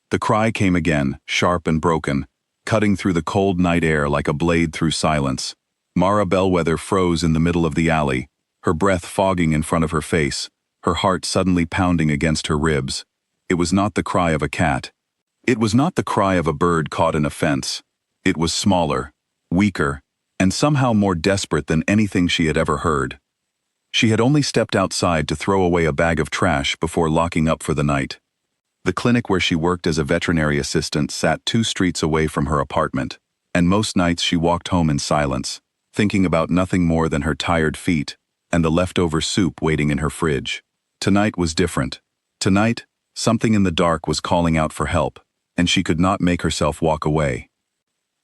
The cry came again, sharp and broken, cutting through the cold night air like a blade through silence. Mara Bellwether froze in the middle of the alley, her breath fogging in front of her face, her heart suddenly pounding against her ribs. It was not the cry of a cat. It was not the cry of a bird caught in a fence. It was smaller, weaker, and somehow more desperate than anything she had ever heard. She had only stepped outside to throw away a bag of trash before locking up for the night. The clinic where she worked as a veterinary assistant sat 2 streets away from her apartment, and most nights she walked home in silence, thinking about nothing more than her tired feet and the leftover soup waiting in her fridge. Tonight was different. Tonight, something in the dark was calling out for help, and she could not make herself walk away.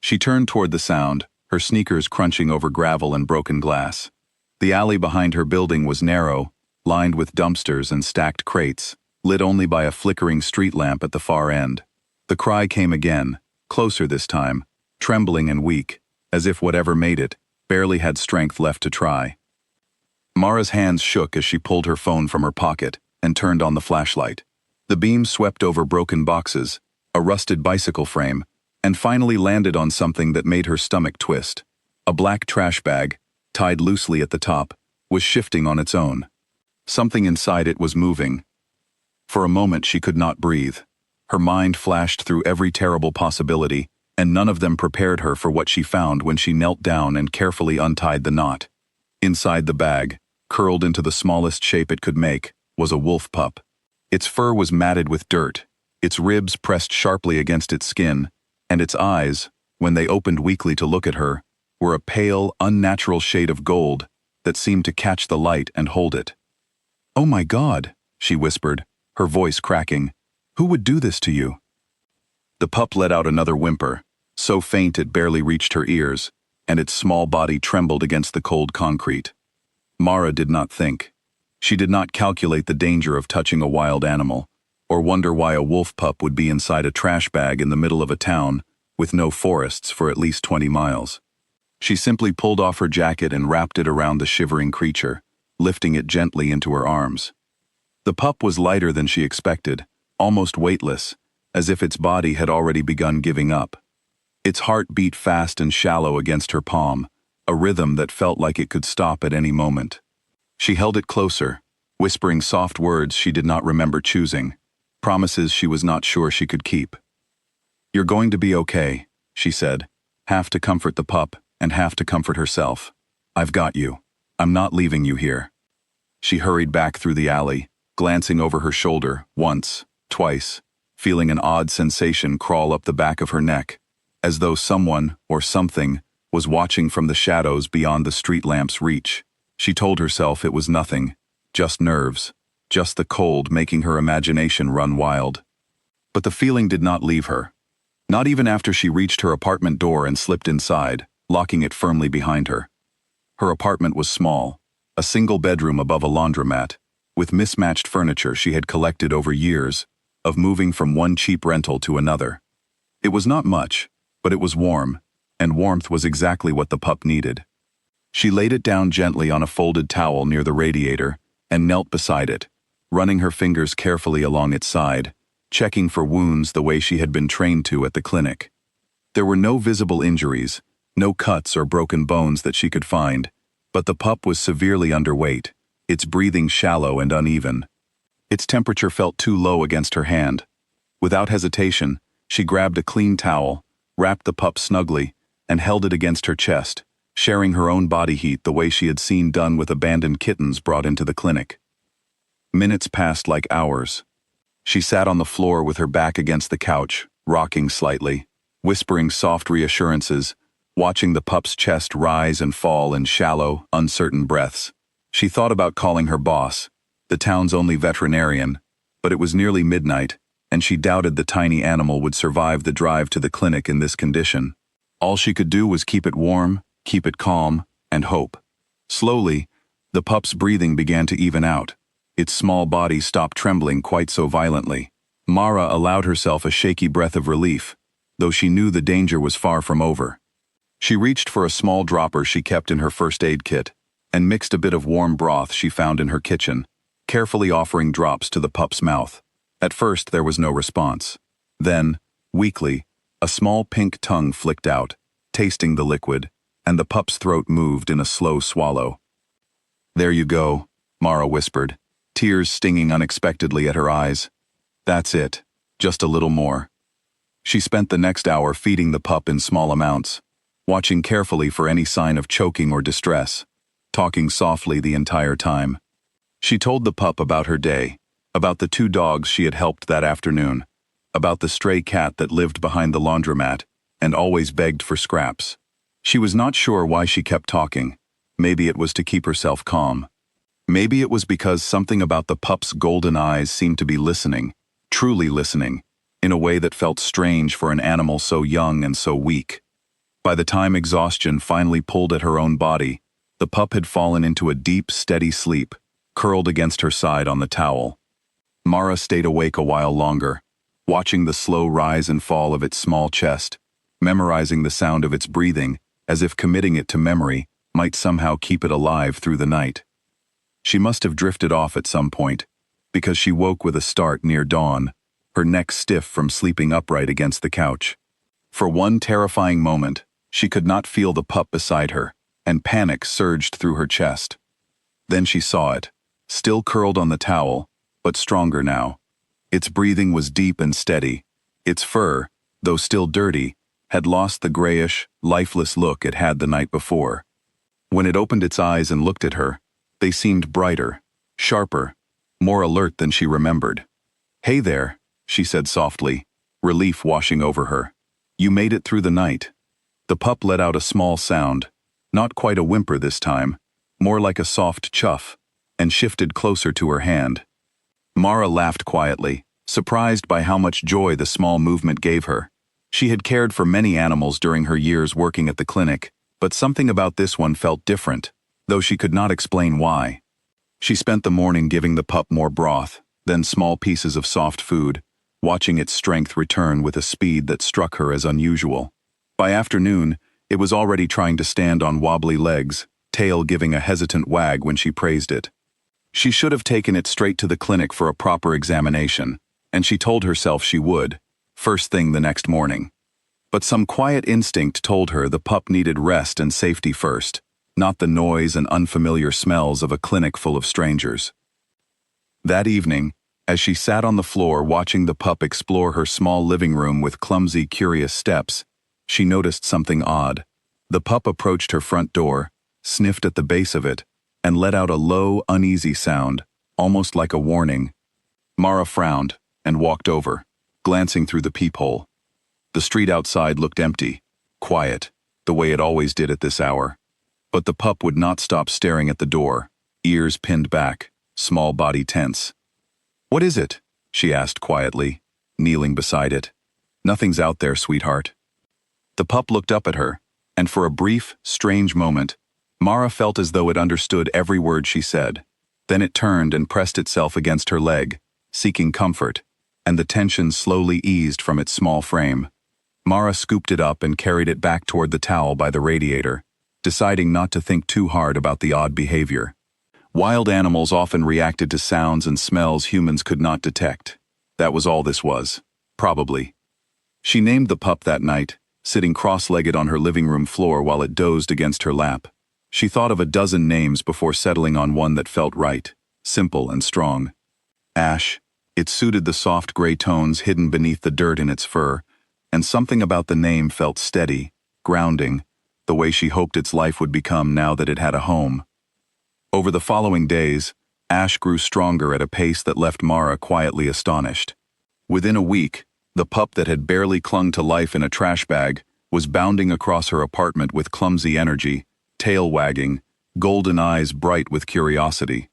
She turned toward the sound, her sneakers crunching over gravel and broken glass. The alley behind her building was narrow, lined with dumpsters and stacked crates, lit only by a flickering street lamp at the far end. The cry came again, closer this time, trembling and weak, as if whatever made it barely had strength left to try. Mara's hands shook as she pulled her phone from her pocket and turned on the flashlight. The beam swept over broken boxes, a rusted bicycle frame, and finally landed on something that made her stomach twist. A black trash bag, tied loosely at the top, was shifting on its own. Something inside it was moving. For a moment she could not breathe. Her mind flashed through every terrible possibility, and none of them prepared her for what she found when she knelt down and carefully untied the knot. Inside the bag, curled into the smallest shape it could make, was a wolf pup. Its fur was matted with dirt, its ribs pressed sharply against its skin, and its eyes, when they opened weakly to look at her, were a pale, unnatural shade of gold that seemed to catch the light and hold it. "Oh my God," she whispered, her voice cracking. "Who would do this to you?" The pup let out another whimper, so faint it barely reached her ears, and its small body trembled against the cold concrete. Mara did not think. She did not calculate the danger of touching a wild animal, or wonder why a wolf pup would be inside a trash bag in the middle of a town with no forests for at least 20 miles. She simply pulled off her jacket and wrapped it around the shivering creature, lifting it gently into her arms. The pup was lighter than she expected, almost weightless, as if its body had already begun giving up. Its heart beat fast and shallow against her palm, a rhythm that felt like it could stop at any moment. She held it closer, whispering soft words she did not remember choosing, promises she was not sure she could keep. "You're going to be okay," she said, half to comfort the pup and half to comfort herself. "I've got you. I'm not leaving you here." She hurried back through the alley, glancing over her shoulder once, twice, feeling an odd sensation crawl up the back of her neck, as though someone or something was watching from the shadows beyond the street lamp's reach. She told herself it was nothing, just nerves, just the cold making her imagination run wild. But the feeling did not leave her. Not even after she reached her apartment door and slipped inside, locking it firmly behind her. Her apartment was small, a single bedroom above a laundromat, with mismatched furniture she had collected over years of moving from one cheap rental to another. It was not much, but it was warm, and warmth was exactly what the pup needed. She laid it down gently on a folded towel near the radiator and knelt beside it, running her fingers carefully along its side, checking for wounds the way she had been trained to at the clinic. There were no visible injuries, no cuts or broken bones that she could find, but the pup was severely underweight, its breathing shallow and uneven. Its temperature felt too low against her hand. Without hesitation, she grabbed a clean towel, wrapped the pup snugly, and held it against her chest, sharing her own body heat the way she had seen done with abandoned kittens brought into the clinic. Minutes passed like hours. She sat on the floor with her back against the couch, rocking slightly, whispering soft reassurances, watching the pup's chest rise and fall in shallow, uncertain breaths. She thought about calling her boss, the town's only veterinarian, but it was nearly midnight, and she doubted the tiny animal would survive the drive to the clinic in this condition. All she could do was keep it warm, keep it calm, and hope. Slowly, the pup's breathing began to even out. Its small body stopped trembling quite so violently. Mara allowed herself a shaky breath of relief, though she knew the danger was far from over. She reached for a small dropper she kept in her first aid kit, and mixed a bit of warm broth she found in her kitchen, carefully offering drops to the pup's mouth. At first there was no response. Then, weakly, a small pink tongue flicked out, tasting the liquid, and the pup's throat moved in a slow swallow. "There you go," Mara whispered, tears stinging unexpectedly at her eyes. "That's it, just a little more." She spent the next hour feeding the pup in small amounts, watching carefully for any sign of choking or distress, talking softly the entire time. She told the pup about her day, about the 2 dogs she had helped that afternoon, about the stray cat that lived behind the laundromat and always begged for scraps. She was not sure why she kept talking. Maybe it was to keep herself calm. Maybe it was because something about the pup's golden eyes seemed to be listening, truly listening, in a way that felt strange for an animal so young and so weak. By the time exhaustion finally pulled at her own body, the pup had fallen into a deep, steady sleep, curled against her side on the towel. Mara stayed awake a while longer, watching the slow rise and fall of its small chest, memorizing the sound of its breathing, as if committing it to memory might somehow keep it alive through the night. She must have drifted off at some point, because she woke with a start near dawn, her neck stiff from sleeping upright against the couch. For one terrifying moment, she could not feel the pup beside her, and panic surged through her chest. Then she saw it, still curled on the towel, but stronger now. Its breathing was deep and steady. Its fur, though still dirty, had lost the grayish, lifeless look it had the night before. When it opened its eyes and looked at her, they seemed brighter, sharper, more alert than she remembered. "Hey there," she said softly, relief washing over her. "You made it through the night." The pup let out a small sound, not quite a whimper this time, more like a soft chuff, and shifted closer to her hand. Mara laughed quietly, surprised by how much joy the small movement gave her. She had cared for many animals during her years working at the clinic, but something about this one felt different, though she could not explain why. She spent the morning giving the pup more broth, then small pieces of soft food, watching its strength return with a speed that struck her as unusual. By afternoon, it was already trying to stand on wobbly legs, tail giving a hesitant wag when she praised it. She should have taken it straight to the clinic for a proper examination, and she told herself she would, first thing the next morning. But some quiet instinct told her the pup needed rest and safety first, not the noise and unfamiliar smells of a clinic full of strangers. That evening, as she sat on the floor watching the pup explore her small living room with clumsy, curious steps, she noticed something odd. The pup approached her front door, sniffed at the base of it, and let out a low, uneasy sound, almost like a warning. Mara frowned and walked over, glancing through the peephole. The street outside looked empty, quiet, the way it always did at this hour. But the pup would not stop staring at the door, ears pinned back, small body tense. "What is it?" she asked quietly, kneeling beside it. "Nothing's out there, sweetheart." The pup looked up at her, and for a brief, strange moment, Mara felt as though it understood every word she said. Then it turned and pressed itself against her leg, seeking comfort, and the tension slowly eased from its small frame. Mara scooped it up and carried it back toward the towel by the radiator, deciding not to think too hard about the odd behavior. Wild animals often reacted to sounds and smells humans could not detect. That was all this was, probably. She named the pup that night, sitting cross-legged on her living room floor while it dozed against her lap. She thought of a dozen names before settling on one that felt right, simple and strong. Ash. It suited the soft gray tones hidden beneath the dirt in its fur, and something about the name felt steady, grounding, the way she hoped its life would become now that it had a home. Over the following days, Ash grew stronger at a pace that left Mara quietly astonished. Within a week, the pup that had barely clung to life in a trash bag was bounding across her apartment with clumsy energy, tail wagging, golden eyes bright with curiosity.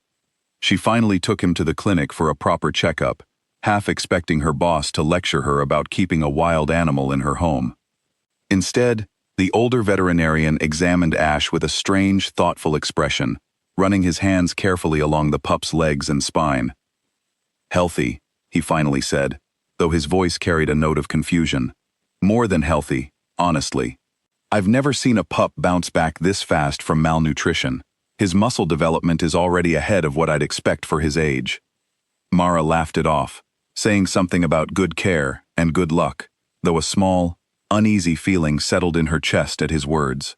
She finally took him to the clinic for a proper checkup, half expecting her boss to lecture her about keeping a wild animal in her home. Instead, the older veterinarian examined Ash with a strange, thoughtful expression, running his hands carefully along the pup's legs and spine. "Healthy," he finally said, though his voice carried a note of confusion. "More than healthy, honestly. I've never seen a pup bounce back this fast from malnutrition. His muscle development is already ahead of what I'd expect for his age." Mara laughed it off, saying something about good care and good luck, though a small, uneasy feeling settled in her chest at his words.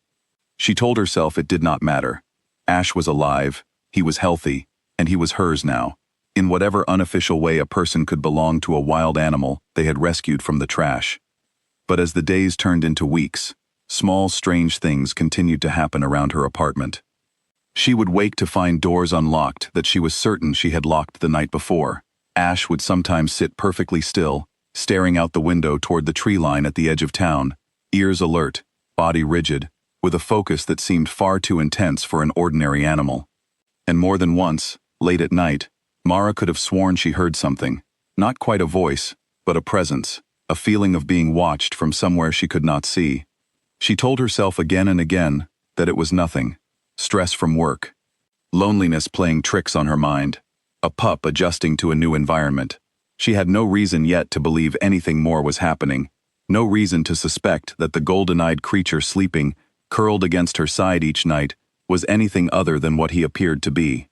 She told herself it did not matter. Ash was alive, he was healthy, and he was hers now, in whatever unofficial way a person could belong to a wild animal they had rescued from the trash. But as the days turned into weeks, small, strange things continued to happen around her apartment. She would wake to find doors unlocked that she was certain she had locked the night before. Ash would sometimes sit perfectly still, staring out the window toward the tree line at the edge of town, ears alert, body rigid, with a focus that seemed far too intense for an ordinary animal. And more than once, late at night, Mara could have sworn she heard something, not quite a voice, but a presence, a feeling of being watched from somewhere she could not see. She told herself again and again that it was nothing. Stress from work. Loneliness playing tricks on her mind. A pup adjusting to a new environment. She had no reason yet to believe anything more was happening. No reason to suspect that the golden-eyed creature sleeping, curled against her side each night, was anything other than what he appeared to be.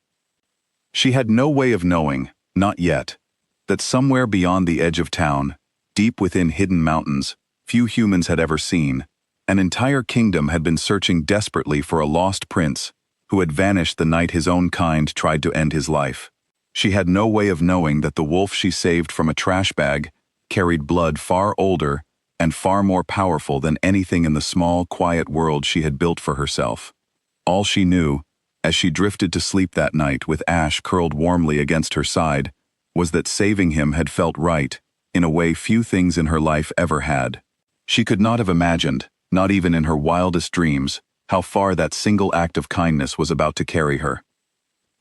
She had no way of knowing, not yet, that somewhere beyond the edge of town, deep within hidden mountains, few humans had ever seen, an entire kingdom had been searching desperately for a lost prince who had vanished the night his own kind tried to end his life. She had no way of knowing that the wolf she saved from a trash bag carried blood far older and far more powerful than anything in the small, quiet world she had built for herself. All she knew, as she drifted to sleep that night with Ash curled warmly against her side, was that saving him had felt right, in a way few things in her life ever had. She could not have imagined, not even in her wildest dreams, how far that single act of kindness was about to carry her.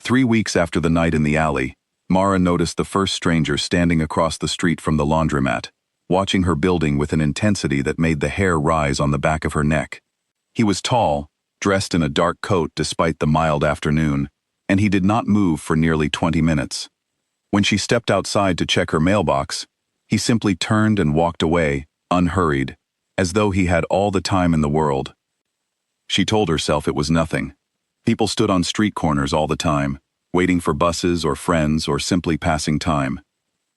3 weeks after the night in the alley, Mara noticed the first stranger standing across the street from the laundromat, watching her building with an intensity that made the hair rise on the back of her neck. He was tall, dressed in a dark coat despite the mild afternoon, and he did not move for nearly 20 minutes. When she stepped outside to check her mailbox, he simply turned and walked away, unhurried, as though he had all the time in the world. She told herself it was nothing. People stood on street corners all the time, waiting for buses or friends or simply passing time.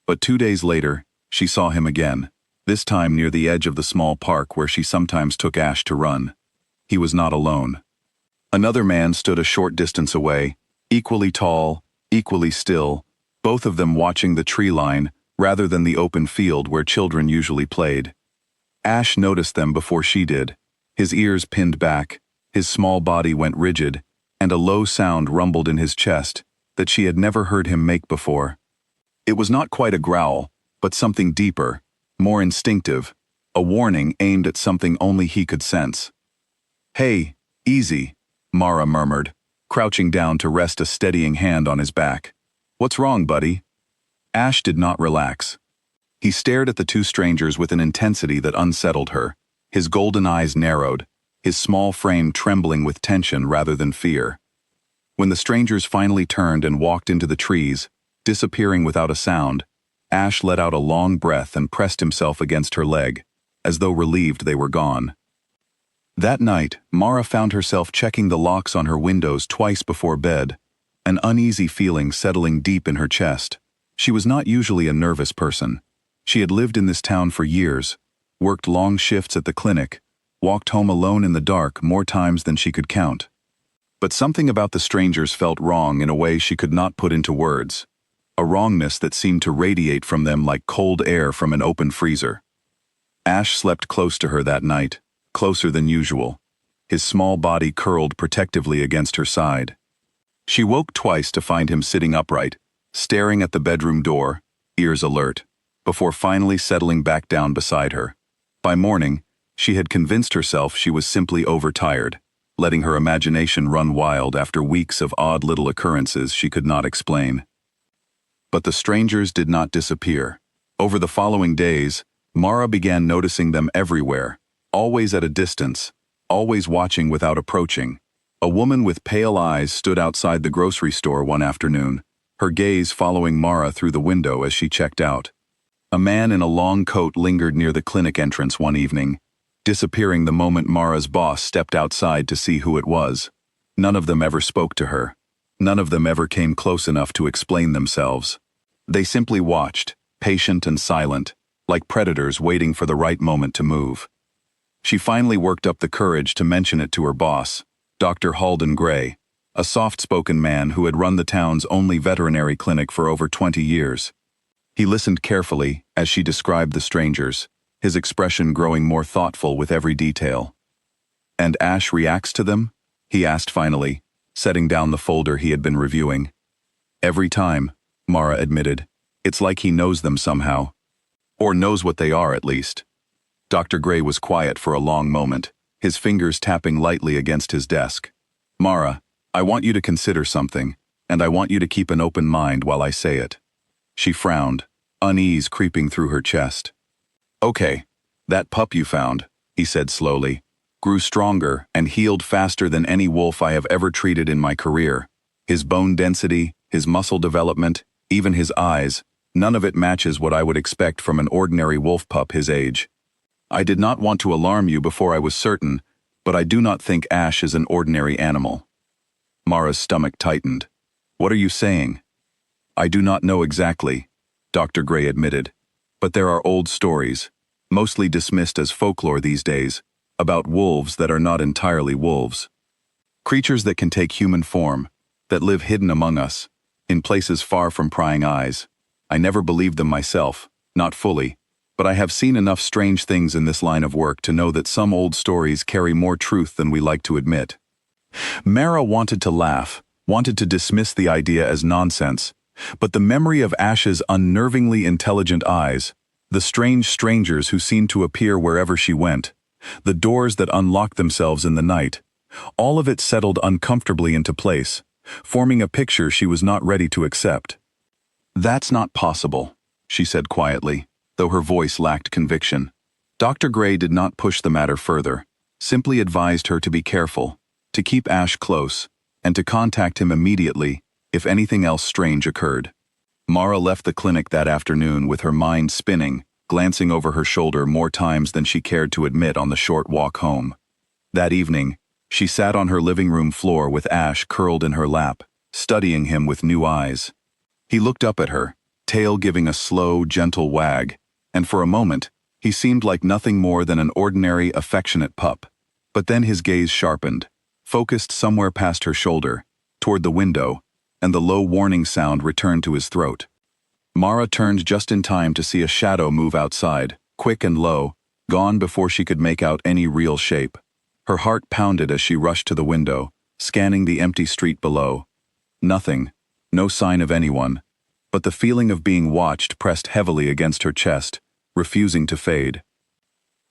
But 2 days later, she saw him again, this time near the edge of the small park where she sometimes took Ash to run. He was not alone. Another man stood a short distance away, equally tall, equally still, both of them watching the tree line rather than the open field where children usually played. Ash noticed them before she did. His ears pinned back, his small body went rigid, and a low sound rumbled in his chest that she had never heard him make before. It was not quite a growl, but something deeper, more instinctive, a warning aimed at something only he could sense. "Hey, easy," Mara murmured, crouching down to rest a steadying hand on his back. "What's wrong, buddy?" Ash did not relax. He stared at the two strangers with an intensity that unsettled her, his golden eyes narrowed, his small frame trembling with tension rather than fear. When the strangers finally turned and walked into the trees, disappearing without a sound, Ash let out a long breath and pressed himself against her leg, as though relieved they were gone. That night, Mara found herself checking the locks on her windows twice before bed, an uneasy feeling settling deep in her chest. She was not usually a nervous person. She had lived in this town for years, worked long shifts at the clinic, walked home alone in the dark more times than she could count. But something about the strangers felt wrong in a way she could not put into words, a wrongness that seemed to radiate from them like cold air from an open freezer. Ash slept close to her that night, closer than usual, his small body curled protectively against her side. She woke twice to find him sitting upright, staring at the bedroom door, ears alert, before finally settling back down beside her. By morning, she had convinced herself she was simply overtired, letting her imagination run wild after weeks of odd little occurrences she could not explain. But the strangers did not disappear. Over the following days, Mara began noticing them everywhere, always at a distance, always watching without approaching. A woman with pale eyes stood outside the grocery store one afternoon, her gaze following Mara through the window as she checked out. A man in a long coat lingered near the clinic entrance one evening, disappearing the moment Mara's boss stepped outside to see who it was. None of them ever spoke to her. None of them ever came close enough to explain themselves. They simply watched, patient and silent, like predators waiting for the right moment to move. She finally worked up the courage to mention it to her boss, Dr. Halden Gray, a soft-spoken man who had run the town's only veterinary clinic for over 20 years. He listened carefully as she described the strangers, his expression growing more thoughtful with every detail. "And Ash reacts to them?" he asked finally, setting down the folder he had been reviewing. "Every time," Mara admitted. "It's like he knows them somehow. Or knows what they are, at least." Dr. Gray was quiet for a long moment, his fingers tapping lightly against his desk. "Mara, I want you to consider something, and I want you to keep an open mind while I say it." She frowned, unease creeping through her chest. "Okay, that pup you found," he said slowly, "grew stronger and healed faster than any wolf I have ever treated in my career. His bone density, his muscle development, even his eyes, none of it matches what I would expect from an ordinary wolf pup his age. I did not want to alarm you before I was certain, but I do not think Ash is an ordinary animal." Mara's stomach tightened. "What are you saying?" "I do not know exactly," Dr. Gray admitted, "but there are old stories, mostly dismissed as folklore these days, about wolves that are not entirely wolves. Creatures that can take human form, that live hidden among us, in places far from prying eyes. I never believed them myself, not fully, but I have seen enough strange things in this line of work to know that some old stories carry more truth than we like to admit." Mara wanted to laugh, wanted to dismiss the idea as nonsense, but the memory of Ash's unnervingly intelligent eyes, the strange strangers who seemed to appear wherever she went, the doors that unlocked themselves in the night, all of it settled uncomfortably into place, forming a picture she was not ready to accept. "That's not possible," she said quietly, though her voice lacked conviction. Dr. Gray did not push the matter further, simply advised her to be careful, to keep Ash close, and to contact him immediately if anything else strange occurred. Mara left the clinic that afternoon with her mind spinning, glancing over her shoulder more times than she cared to admit on the short walk home. That evening, she sat on her living room floor with Ash curled in her lap, studying him with new eyes. He looked up at her, tail giving a slow, gentle wag, and for a moment, he seemed like nothing more than an ordinary, affectionate pup. But then his gaze sharpened, focused somewhere past her shoulder, toward the window, and the low warning sound returned to his throat. Mara turned just in time to see a shadow move outside, quick and low, gone before she could make out any real shape. Her heart pounded as she rushed to the window, scanning the empty street below. Nothing, no sign of anyone, but the feeling of being watched pressed heavily against her chest, refusing to fade.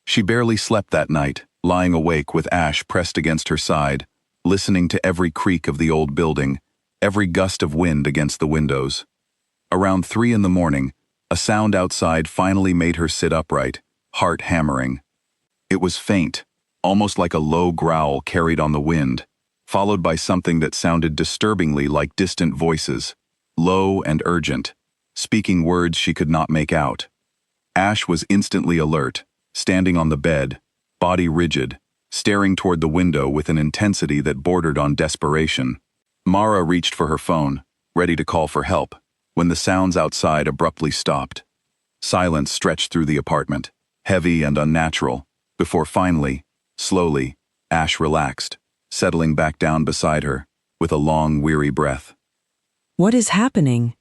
She barely slept that night, lying awake with Ash pressed against her side, listening to every creak of the old building, every gust of wind against the windows. Around 3 in the morning, a sound outside finally made her sit upright, heart hammering. It was faint, almost like a low growl carried on the wind, followed by something that sounded disturbingly like distant voices, low and urgent, speaking words she could not make out. Ash was instantly alert, standing on the bed, body rigid, staring toward the window with an intensity that bordered on desperation. Mara reached for her phone, ready to call for help, when the sounds outside abruptly stopped. Silence stretched through the apartment, heavy and unnatural, before finally, slowly, Ash relaxed, settling back down beside her, with a long, weary breath. "What is happening?"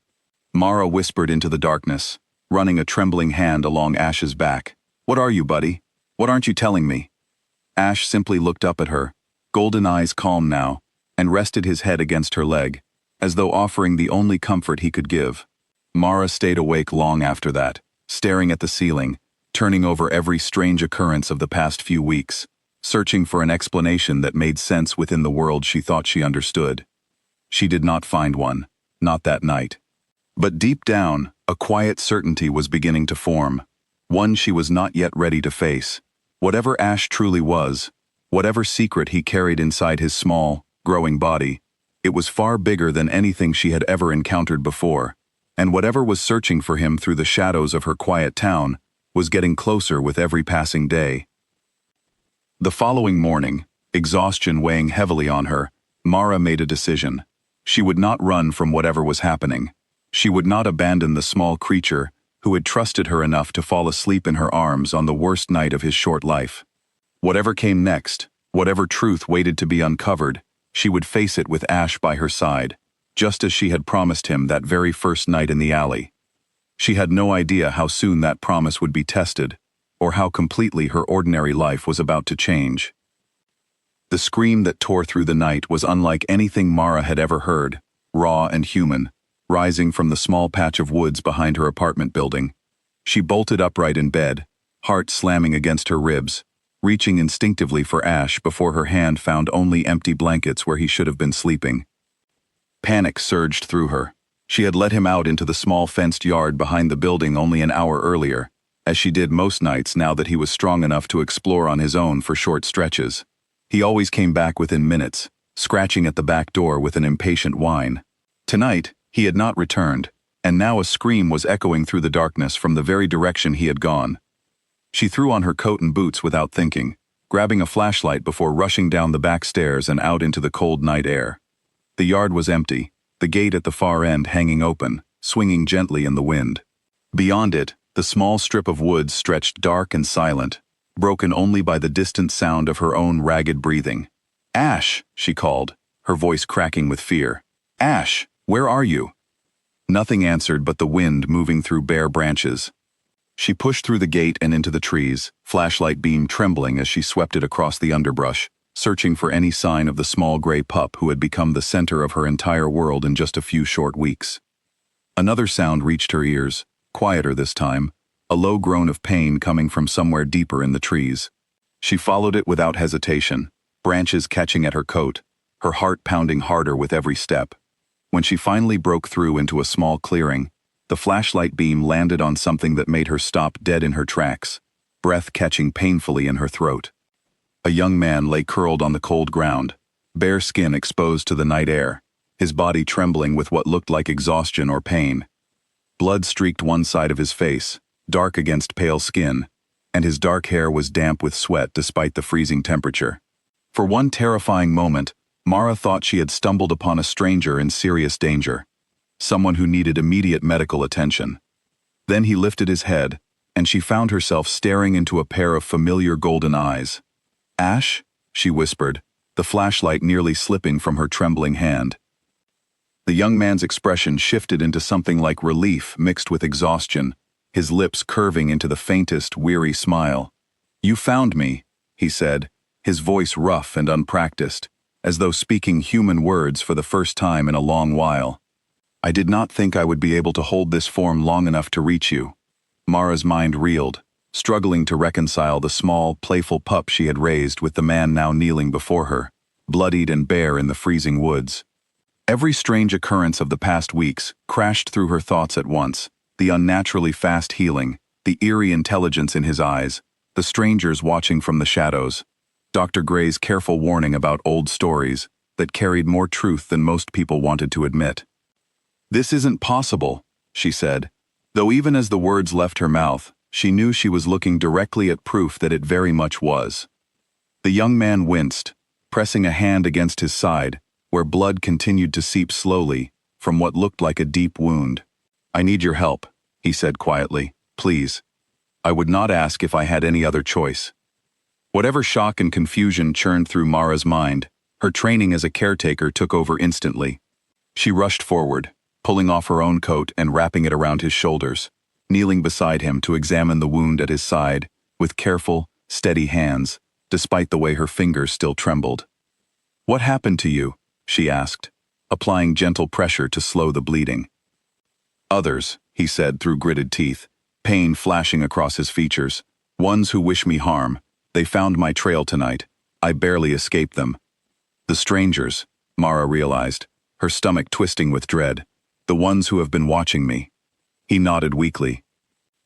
Mara whispered into the darkness, running a trembling hand along Ash's back. "What are you, buddy? What aren't you telling me?" Ash simply looked up at her, golden eyes calm now, and rested his head against her leg, as though offering the only comfort he could give. Mara stayed awake long after that, staring at the ceiling, turning over every strange occurrence of the past few weeks, searching for an explanation that made sense within the world she thought she understood. She did not find one, not that night. But deep down, a quiet certainty was beginning to form, one she was not yet ready to face. Whatever Ash truly was, whatever secret he carried inside his small, growing body, it was far bigger than anything she had ever encountered before, and whatever was searching for him through the shadows of her quiet town was getting closer with every passing day. The following morning, exhaustion weighing heavily on her, Mara made a decision. She would not run from whatever was happening. She would not abandon the small creature, who had trusted her enough to fall asleep in her arms on the worst night of his short life. Whatever came next, whatever truth waited to be uncovered, she would face it with Ash by her side, just as she had promised him that very first night in the alley. She had no idea how soon that promise would be tested, or how completely her ordinary life was about to change. The scream that tore through the night was unlike anything Mara had ever heard, raw and human, rising from the small patch of woods behind her apartment building. She bolted upright in bed, heart slamming against her ribs, reaching instinctively for Ash before her hand found only empty blankets where he should have been sleeping. Panic surged through her. She had let him out into the small fenced yard behind the building only an hour earlier, as she did most nights now that he was strong enough to explore on his own for short stretches. He always came back within minutes, scratching at the back door with an impatient whine. Tonight, he had not returned, and now a scream was echoing through the darkness from the very direction he had gone. She threw on her coat and boots without thinking, grabbing a flashlight before rushing down the back stairs and out into the cold night air. The yard was empty, the gate at the far end hanging open, swinging gently in the wind. Beyond it, the small strip of woods stretched dark and silent, broken only by the distant sound of her own ragged breathing. "Ash!" she called, her voice cracking with fear. "Ash, where are you?" Nothing answered but the wind moving through bare branches. She pushed through the gate and into the trees, flashlight beam trembling as she swept it across the underbrush, searching for any sign of the small gray pup who had become the center of her entire world in just a few short weeks. Another sound reached her ears, quieter this time, a low groan of pain coming from somewhere deeper in the trees. She followed it without hesitation, branches catching at her coat, her heart pounding harder with every step. When she finally broke through into a small clearing, the flashlight beam landed on something that made her stop dead in her tracks, breath catching painfully in her throat. A young man lay curled on the cold ground, bare skin exposed to the night air, his body trembling with what looked like exhaustion or pain. Blood streaked one side of his face, dark against pale skin, and his dark hair was damp with sweat despite the freezing temperature. For one terrifying moment, Mara thought she had stumbled upon a stranger in serious danger, someone who needed immediate medical attention. Then he lifted his head, and she found herself staring into a pair of familiar golden eyes. "Ash?" she whispered, the flashlight nearly slipping from her trembling hand. The young man's expression shifted into something like relief mixed with exhaustion, his lips curving into the faintest, weary smile. "You found me," he said, his voice rough and unpracticed, as though speaking human words for the first time in a long while. "I did not think I would be able to hold this form long enough to reach you." Mara's mind reeled, struggling to reconcile the small, playful pup she had raised with the man now kneeling before her, bloodied and bare in the freezing woods. Every strange occurrence of the past weeks crashed through her thoughts at once, the unnaturally fast healing, the eerie intelligence in his eyes, the strangers watching from the shadows, Dr. Gray's careful warning about old stories that carried more truth than most people wanted to admit. "This isn't possible," she said, though even as the words left her mouth, she knew she was looking directly at proof that it very much was. The young man winced, pressing a hand against his side, where blood continued to seep slowly from what looked like a deep wound. "I need your help," he said quietly. "Please. I would not ask if I had any other choice." Whatever shock and confusion churned through Mara's mind, her training as a caretaker took over instantly. She rushed forward, pulling off her own coat and wrapping it around his shoulders, kneeling beside him to examine the wound at his side with careful, steady hands, despite the way her fingers still trembled. "What happened to you?" she asked, applying gentle pressure to slow the bleeding. "Others," he said through gritted teeth, pain flashing across his features. "Ones who wish me harm. They found my trail tonight. I barely escaped them." "The strangers," Mara realized, her stomach twisting with dread. "The ones who have been watching me." He nodded weakly.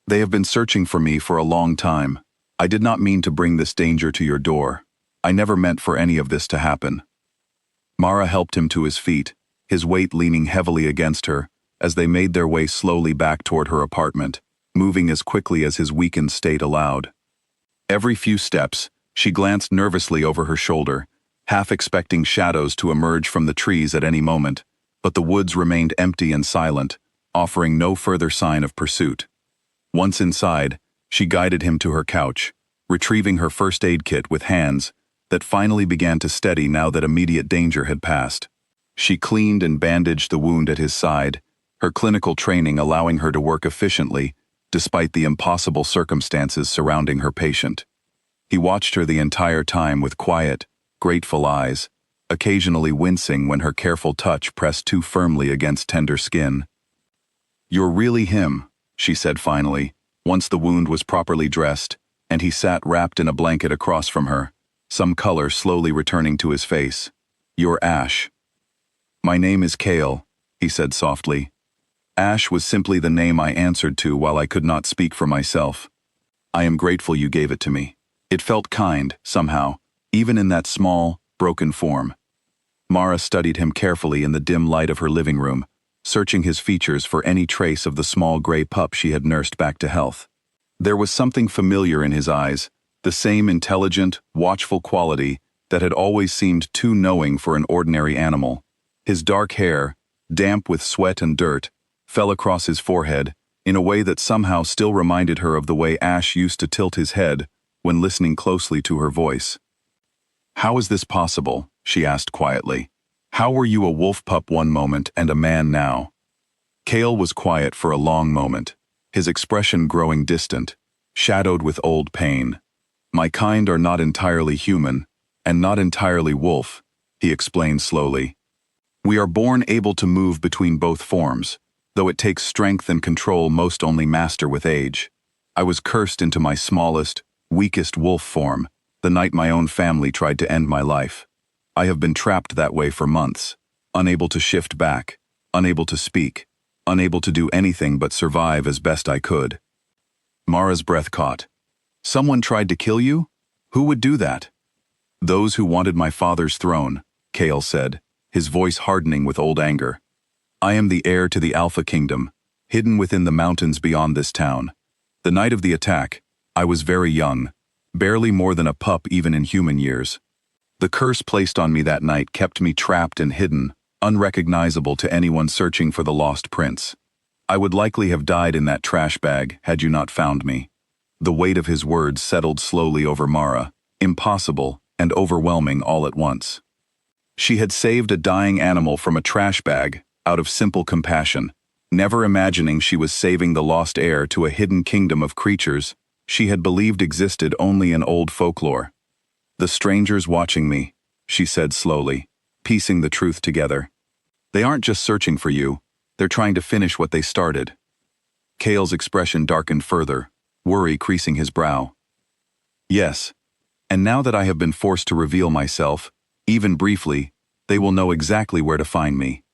"They have been searching for me for a long time. I did not mean to bring this danger to your door. I never meant for any of this to happen." Mara helped him to his feet, his weight leaning heavily against her, as they made their way slowly back toward her apartment, moving as quickly as his weakened state allowed. Every few steps, she glanced nervously over her shoulder, half expecting shadows to emerge from the trees at any moment, but the woods remained empty and silent, offering no further sign of pursuit. Once inside, she guided him to her couch, retrieving her first aid kit with hands that finally began to steady now that immediate danger had passed. She cleaned and bandaged the wound at his side, her clinical training allowing her to work efficiently despite the impossible circumstances surrounding her patient. He watched her the entire time with quiet, grateful eyes, occasionally wincing when her careful touch pressed too firmly against tender skin. "You're really him," she said finally, once the wound was properly dressed, and he sat wrapped in a blanket across from her, some color slowly returning to his face. "You're Ash." "My name is Kale," he said softly. Ash was simply the name I answered to while I could not speak for myself. "I am grateful you gave it to me." It felt kind, somehow, even in that small, broken form. Mara studied him carefully in the dim light of her living room, searching his features for any trace of the small gray pup she had nursed back to health. There was something familiar in his eyes, the same intelligent, watchful quality that had always seemed too knowing for an ordinary animal. His dark hair, damp with sweat and dirt, fell across his forehead in a way that somehow still reminded her of the way Ash used to tilt his head when listening closely to her voice. "How is this possible?" she asked quietly. "How were you a wolf pup one moment and a man now?" Kale was quiet for a long moment, his expression growing distant, shadowed with old pain. "My kind are not entirely human, and not entirely wolf," he explained slowly. "We are born able to move between both forms, though it takes strength and control most only master with age. I was cursed into my smallest, weakest wolf form the night my own family tried to end my life. I have been trapped that way for months, unable to shift back, unable to speak, unable to do anything but survive as best I could." Mara's breath caught. "Someone tried to kill you? Who would do that?" "Those who wanted my father's throne," Kale said, his voice hardening with old anger. "I am the heir to the Alpha Kingdom, hidden within the mountains beyond this town. The night of the attack, I was very young, barely more than a pup even in human years. The curse placed on me that night kept me trapped and hidden, unrecognizable to anyone searching for the lost prince. I would likely have died in that trash bag had you not found me." The weight of his words settled slowly over Mara, impossible and overwhelming all at once. She had saved a dying animal from a trash bag out of simple compassion, never imagining she was saving the lost heir to a hidden kingdom of creatures she had believed existed only in old folklore. "The strangers watching me," she said slowly, piecing the truth together. "They aren't just searching for you, they're trying to finish what they started." Kale's expression darkened further, worry creasing his brow. "Yes, and now that I have been forced to reveal myself, even briefly, they will know exactly where to find me.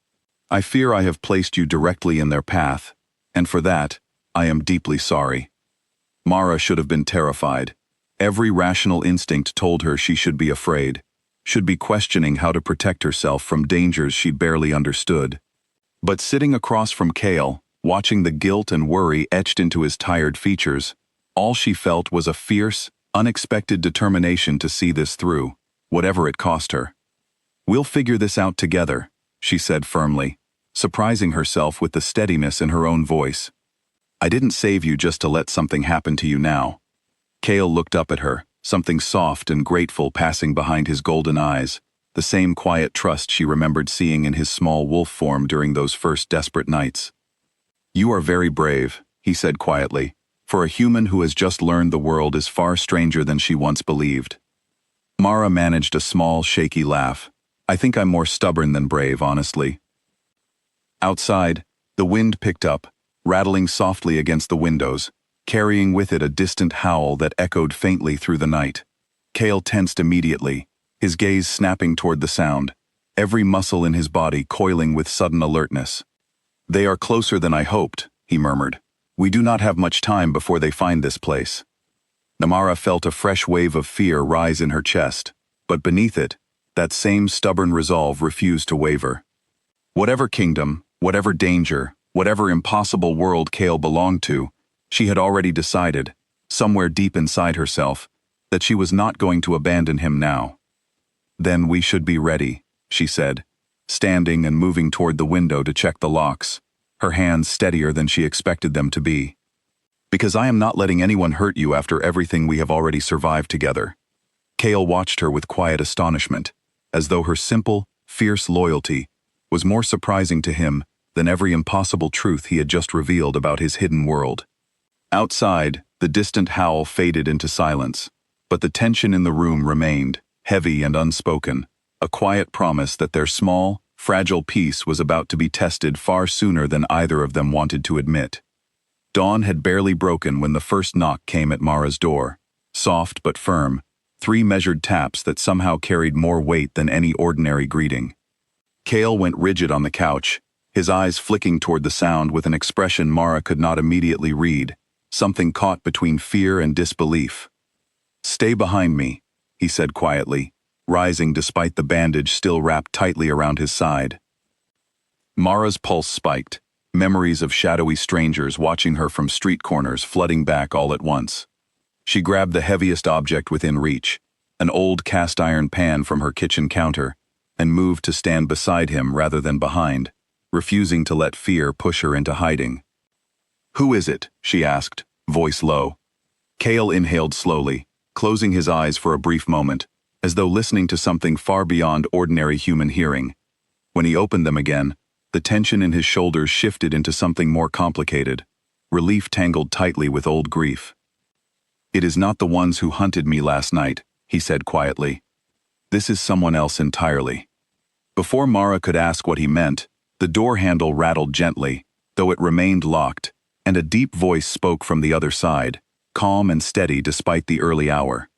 I fear I have placed you directly in their path, and for that, I am deeply sorry." Mara should have been terrified. Every rational instinct told her she should be afraid, should be questioning how to protect herself from dangers she barely understood. But sitting across from Kale, watching the guilt and worry etched into his tired features, all she felt was a fierce, unexpected determination to see this through, whatever it cost her. "We'll figure this out together," she said firmly, surprising herself with the steadiness in her own voice. "I didn't save you just to let something happen to you now." Kale looked up at her, something soft and grateful passing behind his golden eyes, the same quiet trust she remembered seeing in his small wolf form during those first desperate nights. "You are very brave," he said quietly, "for a human who has just learned the world is far stranger than she once believed." Mara managed a small, shaky laugh. "I think I'm more stubborn than brave, honestly." Outside, the wind picked up, rattling softly against the windows, carrying with it a distant howl that echoed faintly through the night. Kale tensed immediately, his gaze snapping toward the sound, every muscle in his body coiling with sudden alertness. "They are closer than I hoped," he murmured. "We do not have much time before they find this place." Mara felt a fresh wave of fear rise in her chest, but beneath it, that same stubborn resolve refused to waver. Whatever kingdom, whatever danger, whatever impossible world Kale belonged to, she had already decided, somewhere deep inside herself, that she was not going to abandon him now. "Then we should be ready," she said, standing and moving toward the window to check the locks, her hands steadier than she expected them to be. Because I am not letting anyone hurt you after everything we have already survived together. Kale watched her with quiet astonishment, as though her simple, fierce loyalty was more surprising to him than every impossible truth he had just revealed about his hidden world. Outside, the distant howl faded into silence, but the tension in the room remained, heavy and unspoken, a quiet promise that their small, fragile peace was about to be tested far sooner than either of them wanted to admit. Dawn had barely broken when the first knock came at Mara's door, soft but firm, 3 measured taps that somehow carried more weight than any ordinary greeting. Kale went rigid on the couch, his eyes flicking toward the sound with an expression Mara could not immediately read, something caught between fear and disbelief. "Stay behind me," he said quietly, rising despite the bandage still wrapped tightly around his side. Mara's pulse spiked, memories of shadowy strangers watching her from street corners flooding back all at once. She grabbed the heaviest object within reach, an old cast-iron pan from her kitchen counter, and moved to stand beside him rather than behind, refusing to let fear push her into hiding. "Who is it?" she asked, voice low. Kale inhaled slowly, closing his eyes for a brief moment, as though listening to something far beyond ordinary human hearing. When he opened them again, the tension in his shoulders shifted into something more complicated, relief tangled tightly with old grief. "It is not the ones who hunted me last night," he said quietly. "This is someone else entirely." Before Mara could ask what he meant, the door handle rattled gently, though it remained locked, and a deep voice spoke from the other side, calm and steady despite the early hour.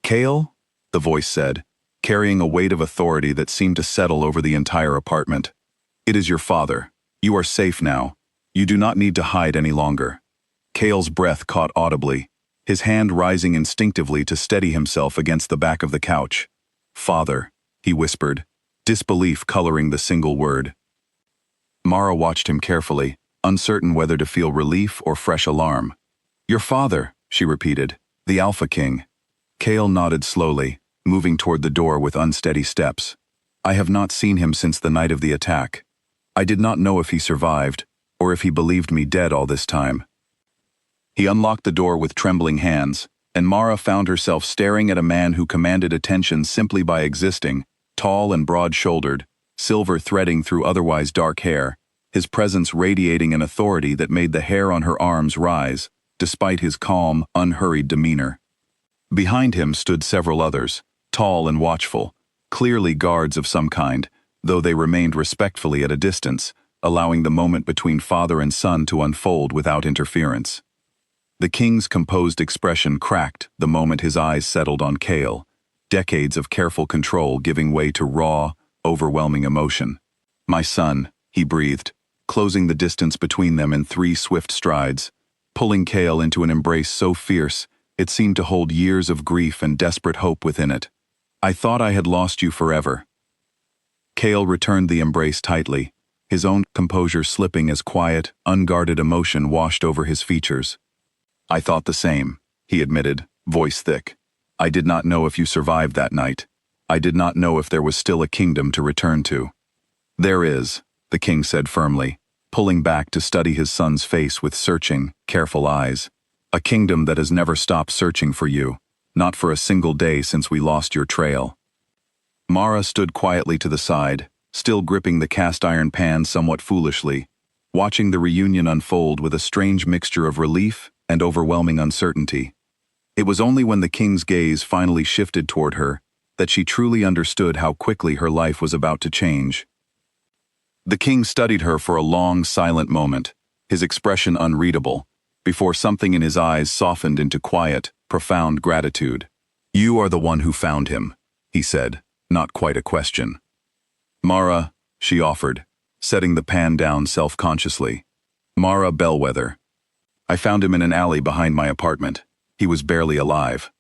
"Kale?" the voice said, carrying a weight of authority that seemed to settle over the entire apartment. "It is your father. You are safe now. You do not need to hide any longer." Kale's breath caught audibly, his hand rising instinctively to steady himself against the back of the couch. "Father," he whispered, disbelief coloring the single word. Mara watched him carefully, uncertain whether to feel relief or fresh alarm. "Your father," she repeated, "the Alpha King." Kale nodded slowly, moving toward the door with unsteady steps. "I have not seen him since the night of the attack. I did not know if he survived, or if he believed me dead all this time." He unlocked the door with trembling hands, and Mara found herself staring at a man who commanded attention simply by existing, tall and broad-shouldered, silver threading through otherwise dark hair, his presence radiating an authority that made the hair on her arms rise, despite his calm, unhurried demeanor. Behind him stood several others, tall and watchful, clearly guards of some kind, though they remained respectfully at a distance, allowing the moment between father and son to unfold without interference. The king's composed expression cracked the moment his eyes settled on Kale, decades of careful control giving way to raw, overwhelming emotion. "My son," he breathed, closing the distance between them in 3 swift strides, pulling Kale into an embrace so fierce it seemed to hold years of grief and desperate hope within it. "I thought I had lost you forever." Kale returned the embrace tightly, his own composure slipping as quiet, unguarded emotion washed over his features. "I thought the same," he admitted, voice thick. "I did not know if you survived that night. I did not know if there was still a kingdom to return to." "There is," the king said firmly, pulling back to study his son's face with searching, careful eyes. "A kingdom that has never stopped searching for you, not for a single day since we lost your trail." Mara stood quietly to the side, still gripping the cast-iron pan somewhat foolishly, watching the reunion unfold with a strange mixture of relief and overwhelming uncertainty. It was only when the king's gaze finally shifted toward her that she truly understood how quickly her life was about to change. The king studied her for a long, silent moment, his expression unreadable, before something in his eyes softened into quiet, profound gratitude. "You are the one who found him," he said, not quite a question. "Mara," she offered, setting the pan down self-consciously. "Mara Bellwether. I found him in an alley behind my apartment. He was barely alive."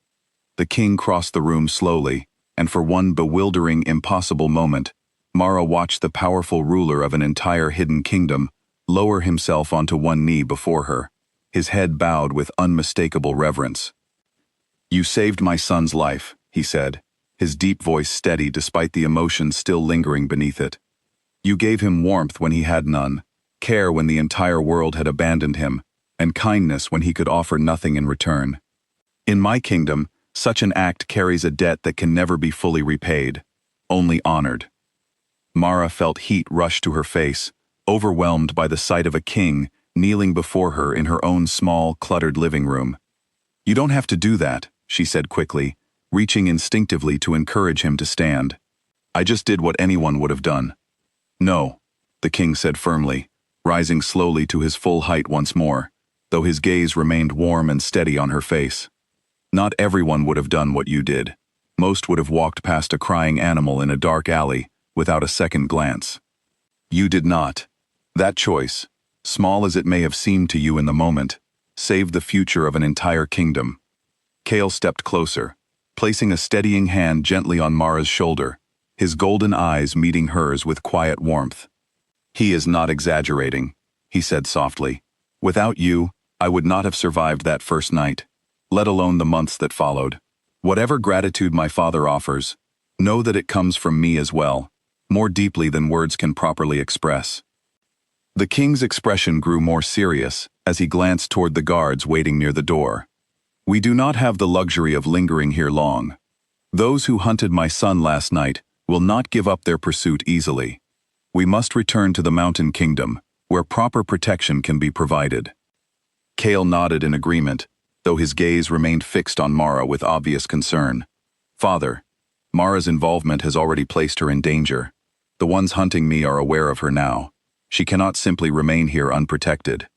The king crossed the room slowly, and for one bewildering, impossible moment, Mara watched the powerful ruler of an entire hidden kingdom lower himself onto one knee before her, his head bowed with unmistakable reverence. "You saved my son's life," he said, his deep voice steady despite the emotion still lingering beneath it. "You gave him warmth when he had none, care when the entire world had abandoned him, and kindness when he could offer nothing in return. In my kingdom, such an act carries a debt that can never be fully repaid, only honored. Mara felt heat rush to her face, overwhelmed by the sight of a king kneeling before her in her own small, cluttered living room. "You don't have to do that," she said quickly, reaching instinctively to encourage him to stand. "I just did what anyone would have done." "No," the king said firmly, rising slowly to his full height once more, though his gaze remained warm and steady on her face. "Not everyone would have done what you did. Most would have walked past a crying animal in a dark alley without a second glance. You did not. That choice, small as it may have seemed to you in the moment, saved the future of an entire kingdom." Kale stepped closer, placing a steadying hand gently on Mara's shoulder, his golden eyes meeting hers with quiet warmth. "He is not exaggerating," he said softly. "Without you, I would not have survived that first night, let alone the months that followed. Whatever gratitude my father offers, know that it comes from me as well, more deeply than words can properly express." The king's expression grew more serious as he glanced toward the guards waiting near the door. "We do not have the luxury of lingering here long. Those who hunted my son last night will not give up their pursuit easily. We must return to the mountain kingdom, where proper protection can be provided." Kale nodded in agreement, though his gaze remained fixed on Mara with obvious concern. "Father, Mara's involvement has already placed her in danger. The ones hunting me are aware of her now. She cannot simply remain here unprotected."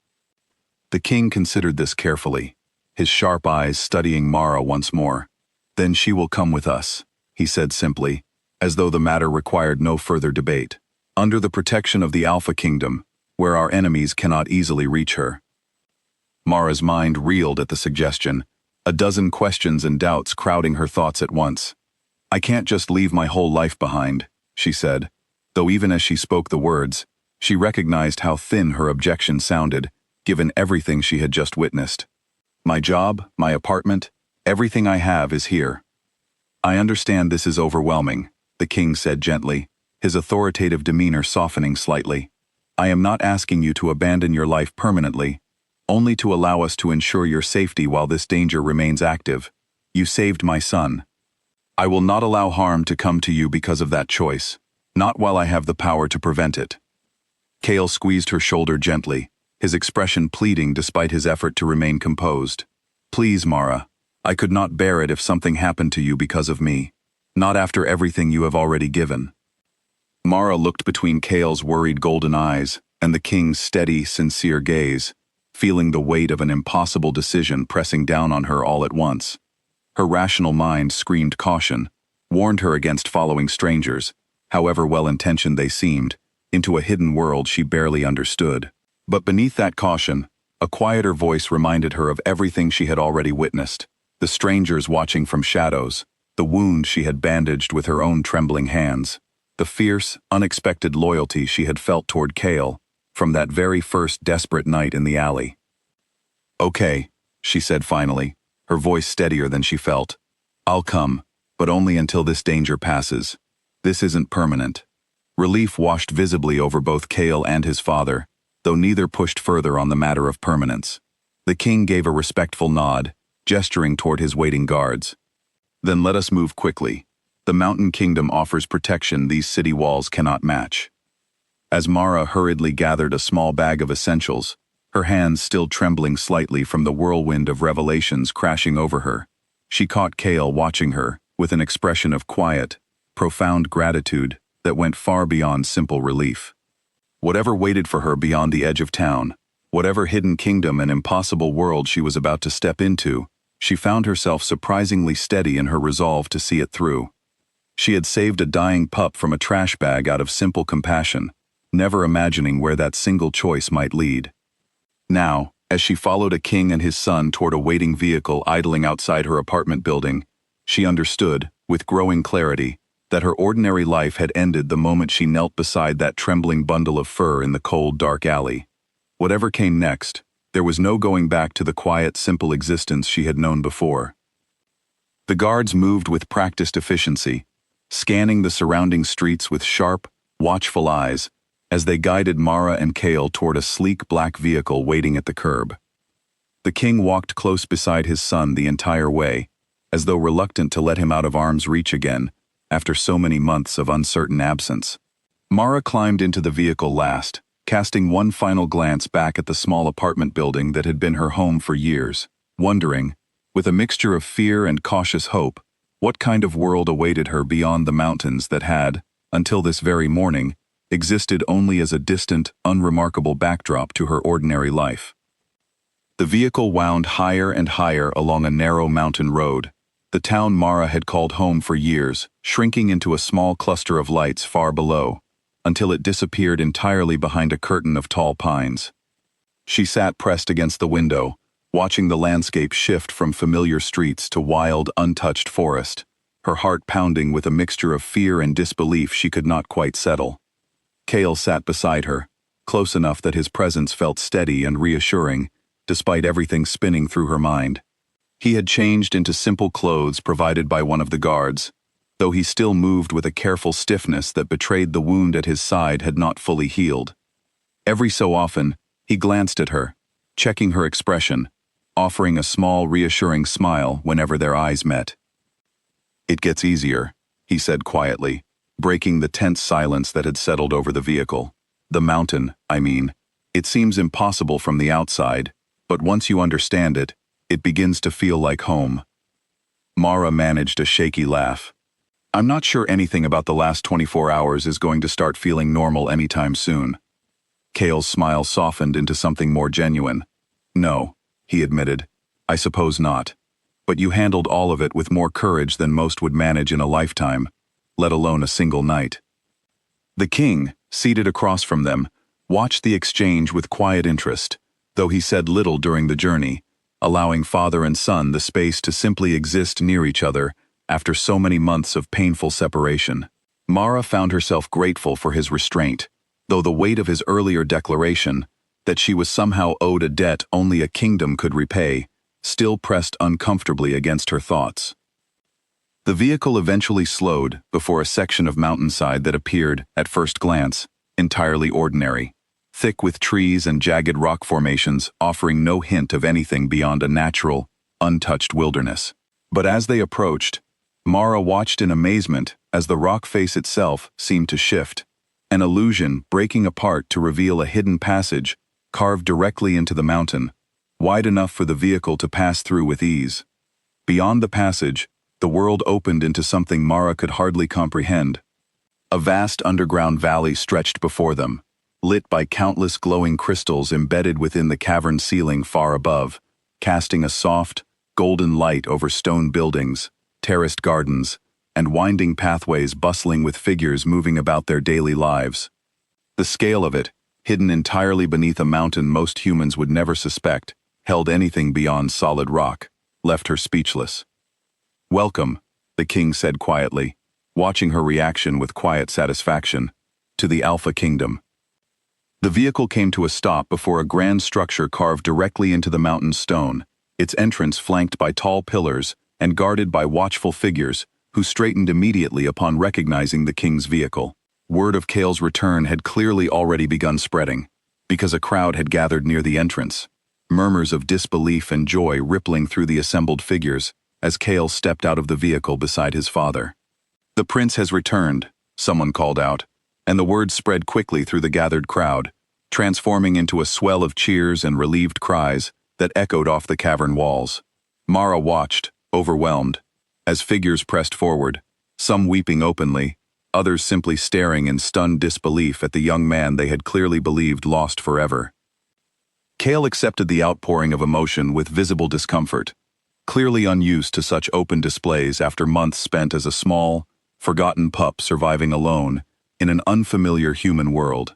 The king considered this carefully, his sharp eyes studying Mara once more. "Then she will come with us," he said simply, as though the matter required no further debate, "under the protection of the Alpha Kingdom, where our enemies cannot easily reach her." Mara's mind reeled at the suggestion, a dozen questions and doubts crowding her thoughts at once. "I can't just leave my whole life behind," she said, though even as she spoke the words, she recognized how thin her objection sounded, given everything she had just witnessed. "My job, my apartment, everything I have is here." "I understand this is overwhelming," the king said gently, his authoritative demeanor softening slightly. "I am not asking you to abandon your life permanently, only to allow us to ensure your safety while this danger remains active. You saved my son. I will not allow harm to come to you because of that choice, not while I have the power to prevent it." Kale squeezed her shoulder gently, his expression pleading despite his effort to remain composed. "Please, Mara, I could not bear it if something happened to you because of me, not after everything you have already given." Mara looked between Kale's worried golden eyes and the king's steady, sincere gaze, feeling the weight of an impossible decision pressing down on her all at once. Her rational mind screamed caution, warned her against following strangers, however well-intentioned they seemed, into a hidden world she barely understood. But beneath that caution, a quieter voice reminded her of everything she had already witnessed, the strangers watching from shadows, the wound she had bandaged with her own trembling hands, the fierce, unexpected loyalty she had felt toward Kale from that very first desperate night in the alley. "Okay," she said finally, her voice steadier than she felt. "I'll come, but only until this danger passes. This isn't permanent." Relief washed visibly over both Kale and his father, though neither pushed further on the matter of permanence. The king gave a respectful nod, gesturing toward his waiting guards. "Then let us move quickly. The Mountain Kingdom offers protection these city walls cannot match." As Mara hurriedly gathered a small bag of essentials, her hands still trembling slightly from the whirlwind of revelations crashing over her, she caught Kale watching her with an expression of quiet, profound gratitude that went far beyond simple relief. Whatever waited for her beyond the edge of town, whatever hidden kingdom and impossible world she was about to step into, she found herself surprisingly steady in her resolve to see it through. She had saved a dying pup from a trash bag out of simple compassion, never imagining where that single choice might lead. Now, as she followed a king and his son toward a waiting vehicle idling outside her apartment building, she understood, with growing clarity, that her ordinary life had ended the moment she knelt beside that trembling bundle of fur in the cold, dark alley. Whatever came next, there was no going back to the quiet, simple existence she had known before. The guards moved with practiced efficiency, scanning the surrounding streets with sharp, watchful eyes, as they guided Mara and Kale toward a sleek black vehicle waiting at the curb. The king walked close beside his son the entire way, as though reluctant to let him out of arm's reach again, after so many months of uncertain absence. Mara climbed into the vehicle last, casting one final glance back at the small apartment building that had been her home for years, wondering, with a mixture of fear and cautious hope, what kind of world awaited her beyond the mountains that had, until this very morning, existed only as a distant, unremarkable backdrop to her ordinary life. The vehicle wound higher and higher along a narrow mountain road, the town Mara had called home for years, shrinking into a small cluster of lights far below, until it disappeared entirely behind a curtain of tall pines. She sat pressed against the window, watching the landscape shift from familiar streets to wild, untouched forest, her heart pounding with a mixture of fear and disbelief she could not quite settle. Cale sat beside her, close enough that his presence felt steady and reassuring, despite everything spinning through her mind. He had changed into simple clothes provided by one of the guards, though he still moved with a careful stiffness that betrayed the wound at his side had not fully healed. Every so often, he glanced at her, checking her expression, offering a small, reassuring smile whenever their eyes met. "It gets easier," he said quietly, breaking the tense silence that had settled over the vehicle. "The mountain, I mean. It seems impossible from the outside, but once you understand it, it begins to feel like home." Mara managed a shaky laugh. "I'm not sure anything about the last 24 hours is going to start feeling normal anytime soon." Cale's smile softened into something more genuine. "No," he admitted, "I suppose not. But you handled all of it with more courage than most would manage in a lifetime, let alone a single night." The king, seated across from them, watched the exchange with quiet interest, though he said little during the journey, allowing father and son the space to simply exist near each other after so many months of painful separation. Mara found herself grateful for his restraint, though the weight of his earlier declaration, that she was somehow owed a debt only a kingdom could repay, still pressed uncomfortably against her thoughts. The vehicle eventually slowed before a section of mountainside that appeared, at first glance, entirely ordinary, thick with trees and jagged rock formations offering no hint of anything beyond a natural, untouched wilderness. But as they approached, Mara watched in amazement as the rock face itself seemed to shift, an illusion breaking apart to reveal a hidden passage carved directly into the mountain, wide enough for the vehicle to pass through with ease. Beyond the passage, the world opened into something Mara could hardly comprehend. A vast underground valley stretched before them, lit by countless glowing crystals embedded within the cavern ceiling far above, casting a soft, golden light over stone buildings, terraced gardens, and winding pathways bustling with figures moving about their daily lives. The scale of it, hidden entirely beneath a mountain most humans would never suspect, held anything beyond solid rock, left her speechless. "Welcome," the king said quietly, watching her reaction with quiet satisfaction, "to the Alpha Kingdom." The vehicle came to a stop before a grand structure carved directly into the mountain stone, its entrance flanked by tall pillars and guarded by watchful figures who straightened immediately upon recognizing the king's vehicle. Word of Cale's return had clearly already begun spreading, because a crowd had gathered near the entrance, murmurs of disbelief and joy rippling through the assembled figures as Cale stepped out of the vehicle beside his father. "The prince has returned," someone called out, and the word spread quickly through the gathered crowd, transforming into a swell of cheers and relieved cries that echoed off the cavern walls. Mara watched, overwhelmed, as figures pressed forward, some weeping openly, others simply staring in stunned disbelief at the young man they had clearly believed lost forever. Cale accepted the outpouring of emotion with visible discomfort, clearly unused to such open displays after months spent as a small, forgotten pup surviving alone in an unfamiliar human world.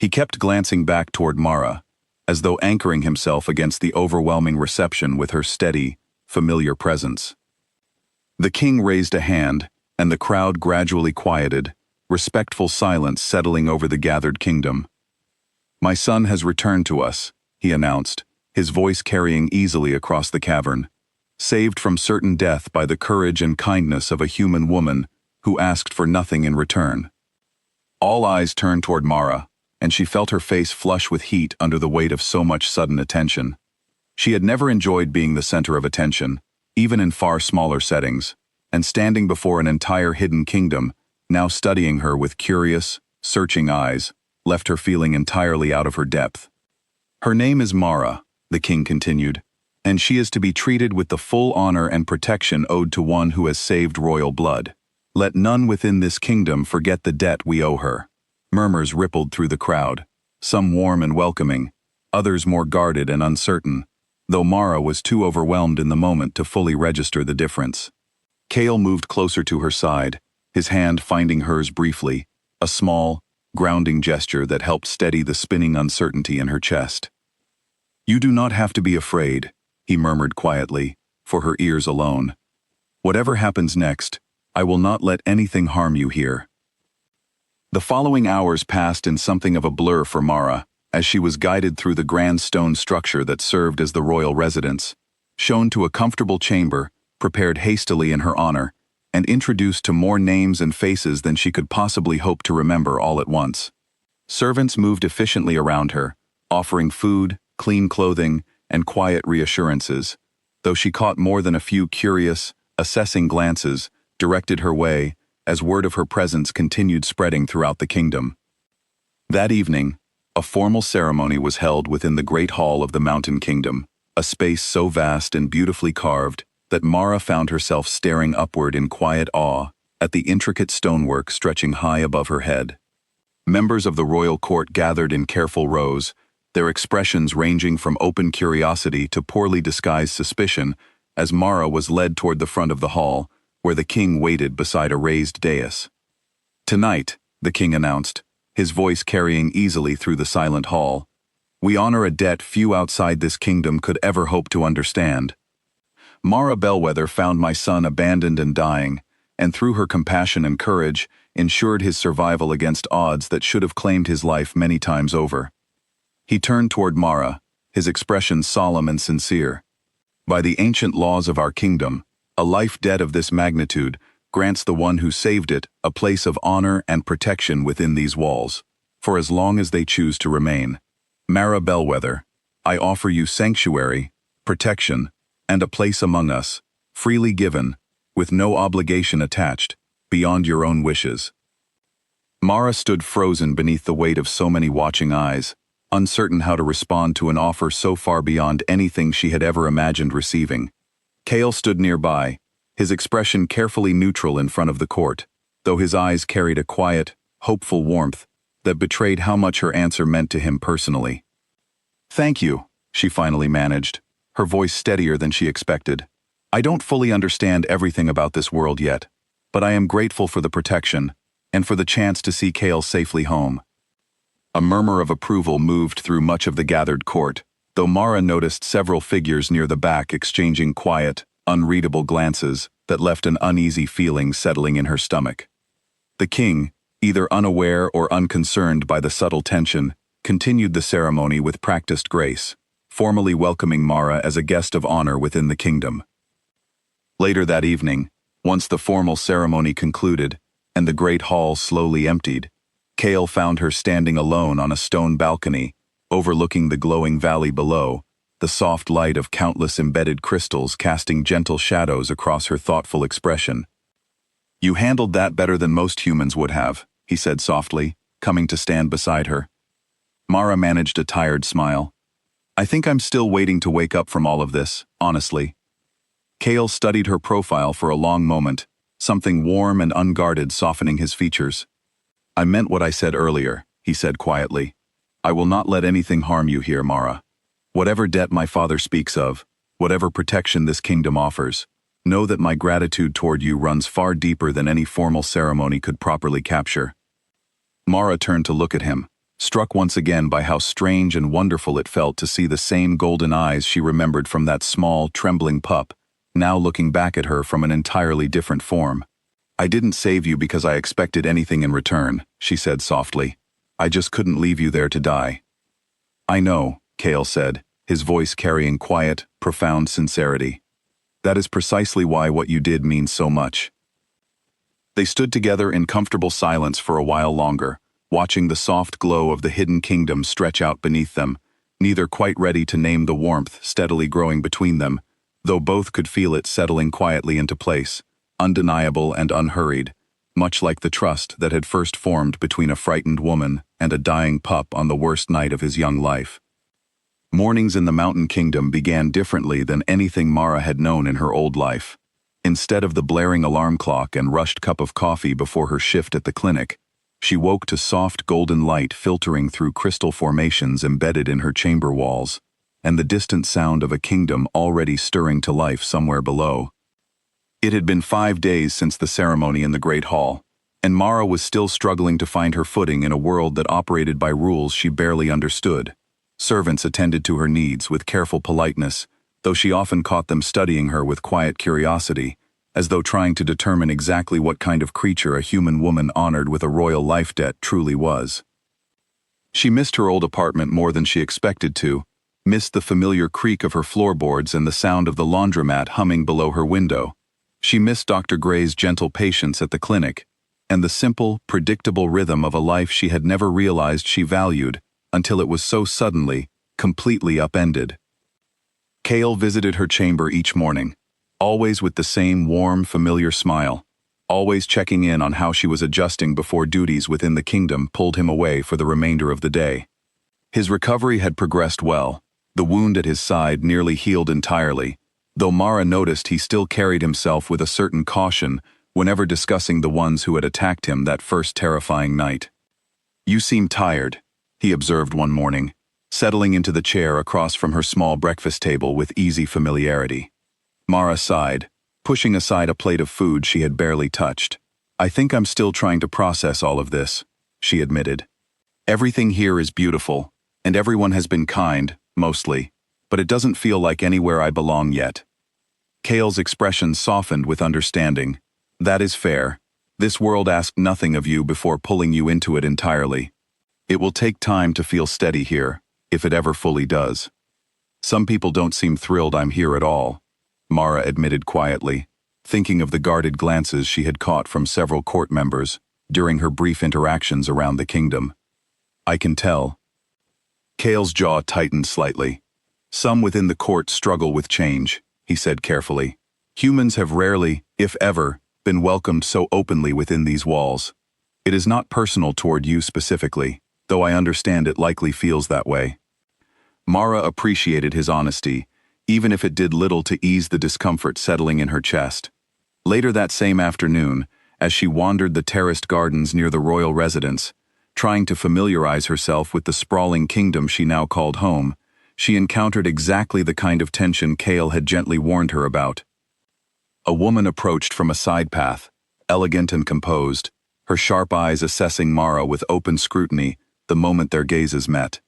He kept glancing back toward Mara, as though anchoring himself against the overwhelming reception with her steady, familiar presence. The king raised a hand, and the crowd gradually quieted, respectful silence settling over the gathered kingdom. "My son has returned to us," he announced, his voice carrying easily across the cavern, saved from certain death by the courage and kindness of a human woman who asked for nothing in return. All eyes turned toward Mara, and she felt her face flush with heat under the weight of so much sudden attention. She had never enjoyed being the center of attention, even in far smaller settings, and standing before an entire hidden kingdom, now studying her with curious, searching eyes, left her feeling entirely out of her depth. Her name is Mara, the king continued, and she is to be treated with the full honor and protection owed to one who has saved royal blood. Let none within this kingdom forget the debt we owe her. Murmurs rippled through the crowd, some warm and welcoming, others more guarded and uncertain, though Mara was too overwhelmed in the moment to fully register the difference. Kale moved closer to her side, his hand finding hers briefly, a small, grounding gesture that helped steady the spinning uncertainty in her chest. "You do not have to be afraid," he murmured quietly, for her ears alone. "Whatever happens next, I will not let anything harm you here." The following hours passed in something of a blur for Mara, as she was guided through the grand stone structure that served as the royal residence, shown to a comfortable chamber, prepared hastily in her honor, and introduced to more names and faces than she could possibly hope to remember all at once. Servants moved efficiently around her, offering food, clean clothing, and quiet reassurances, though she caught more than a few curious, assessing glances directed her way as word of her presence continued spreading throughout the kingdom. That evening, a formal ceremony was held within the great hall of the Mountain Kingdom, a space so vast and beautifully carved that Mara found herself staring upward in quiet awe at the intricate stonework stretching high above her head. Members of the royal court gathered in careful rows, their expressions ranging from open curiosity to poorly disguised suspicion, as Mara was led toward the front of the hall, where the king waited beside a raised dais. "Tonight," the king announced, his voice carrying easily through the silent hall, "we honor a debt few outside this kingdom could ever hope to understand. Mara Bellwether found my son abandoned and dying, and through her compassion and courage, ensured his survival against odds that should have claimed his life many times over." He turned toward Mara, his expression solemn and sincere. "By the ancient laws of our kingdom, a life debt of this magnitude grants the one who saved it a place of honor and protection within these walls, for as long as they choose to remain. Mara Bellwether, I offer you sanctuary, protection, and a place among us, freely given, with no obligation attached, beyond your own wishes." Mara stood frozen beneath the weight of so many watching eyes, uncertain how to respond to an offer so far beyond anything she had ever imagined receiving. Kale stood nearby, his expression carefully neutral in front of the court, though his eyes carried a quiet, hopeful warmth that betrayed how much her answer meant to him personally. "Thank you," she finally managed, her voice steadier than she expected. "I don't fully understand everything about this world yet, but I am grateful for the protection, and for the chance to see Kale safely home." A murmur of approval moved through much of the gathered court, though Mara noticed several figures near the back exchanging quiet, unreadable glances that left an uneasy feeling settling in her stomach. The king, either unaware or unconcerned by the subtle tension, continued the ceremony with practiced grace, formally welcoming Mara as a guest of honor within the kingdom. Later that evening, once the formal ceremony concluded and the great hall slowly emptied, Kale found her standing alone on a stone balcony, overlooking the glowing valley below, the soft light of countless embedded crystals casting gentle shadows across her thoughtful expression. "You handled that better than most humans would have," he said softly, coming to stand beside her. Mara managed a tired smile. "I think I'm still waiting to wake up from all of this, honestly." Kale studied her profile for a long moment, something warm and unguarded softening his features. "I meant what I said earlier," he said quietly. "I will not let anything harm you here, Mara. Whatever debt my father speaks of, whatever protection this kingdom offers, know that my gratitude toward you runs far deeper than any formal ceremony could properly capture." Mara turned to look at him, struck once again by how strange and wonderful it felt to see the same golden eyes she remembered from that small, trembling pup, now looking back at her from an entirely different form. "I didn't save you because I expected anything in return," she said softly. "I just couldn't leave you there to die." "I know," Kale said, his voice carrying quiet, profound sincerity. "That is precisely why what you did means so much." They stood together in comfortable silence for a while longer, watching the soft glow of the hidden kingdom stretch out beneath them, neither quite ready to name the warmth steadily growing between them, though both could feel it settling quietly into place, undeniable and unhurried, much like the trust that had first formed between a frightened woman and a dying pup on the worst night of his young life. Mornings in the Mountain Kingdom began differently than anything Mara had known in her old life. Instead of the blaring alarm clock and rushed cup of coffee before her shift at the clinic, she woke to soft golden light filtering through crystal formations embedded in her chamber walls, and the distant sound of a kingdom already stirring to life somewhere below. It had been 5 days since the ceremony in the Great Hall, and Mara was still struggling to find her footing in a world that operated by rules she barely understood. Servants attended to her needs with careful politeness, though she often caught them studying her with quiet curiosity, as though trying to determine exactly what kind of creature a human woman honored with a royal life debt truly was. She missed her old apartment more than she expected to, missed the familiar creak of her floorboards and the sound of the laundromat humming below her window. She missed Dr. Gray's gentle patience at the clinic, and the simple, predictable rhythm of a life she had never realized she valued until it was so suddenly, completely upended. Kale visited her chamber each morning, always with the same warm, familiar smile, always checking in on how she was adjusting before duties within the kingdom pulled him away for the remainder of the day. His recovery had progressed well, the wound at his side nearly healed entirely, though Mara noticed he still carried himself with a certain caution whenever discussing the ones who had attacked him that first terrifying night. "You seem tired," he observed one morning, settling into the chair across from her small breakfast table with easy familiarity. Mara sighed, pushing aside a plate of food she had barely touched. "I think I'm still trying to process all of this," she admitted. "Everything here is beautiful, and everyone has been kind, mostly, but it doesn't feel like anywhere I belong yet." Kale's expression softened with understanding. "That is fair. This world asked nothing of you before pulling you into it entirely. It will take time to feel steady here, if it ever fully does. Some people don't seem thrilled I'm here at all," Mara admitted quietly, thinking of the guarded glances she had caught from several court members during her brief interactions around the kingdom. "I can tell." Kale's jaw tightened slightly. "Some within the court struggle with change," he said carefully. "Humans have rarely, if ever, been welcomed so openly within these walls. It is not personal toward you specifically, though I understand it likely feels that way." Mara appreciated his honesty, even if it did little to ease the discomfort settling in her chest. Later that same afternoon, as she wandered the terraced gardens near the royal residence, trying to familiarize herself with the sprawling kingdom she now called home, she encountered exactly the kind of tension Kale had gently warned her about. A woman approached from a side path, elegant and composed, her sharp eyes assessing Mara with open scrutiny the moment their gazes met.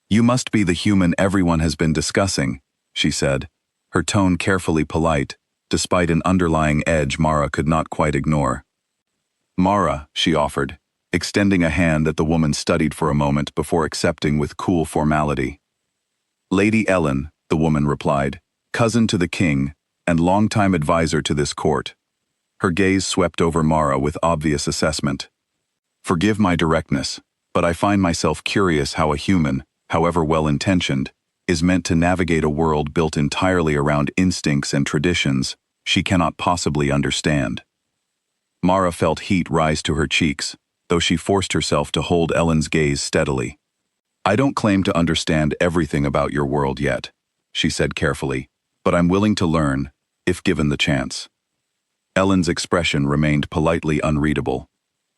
"You must be the human everyone has been discussing," she said, her tone carefully polite, despite an underlying edge Mara could not quite ignore. "Mara," she offered, extending a hand that the woman studied for a moment before accepting with cool formality. "Lady Ellen," the woman replied, "cousin to the king, and longtime advisor to this court." Her gaze swept over Mara with obvious assessment. "Forgive my directness, but I find myself curious how a human, however well-intentioned, is meant to navigate a world built entirely around instincts and traditions she cannot possibly understand." Mara felt heat rise to her cheeks, though she forced herself to hold Ellen's gaze steadily. "I don't claim to understand everything about your world yet," she said carefully, "but I'm willing to learn, if given the chance." Ellen's expression remained politely unreadable.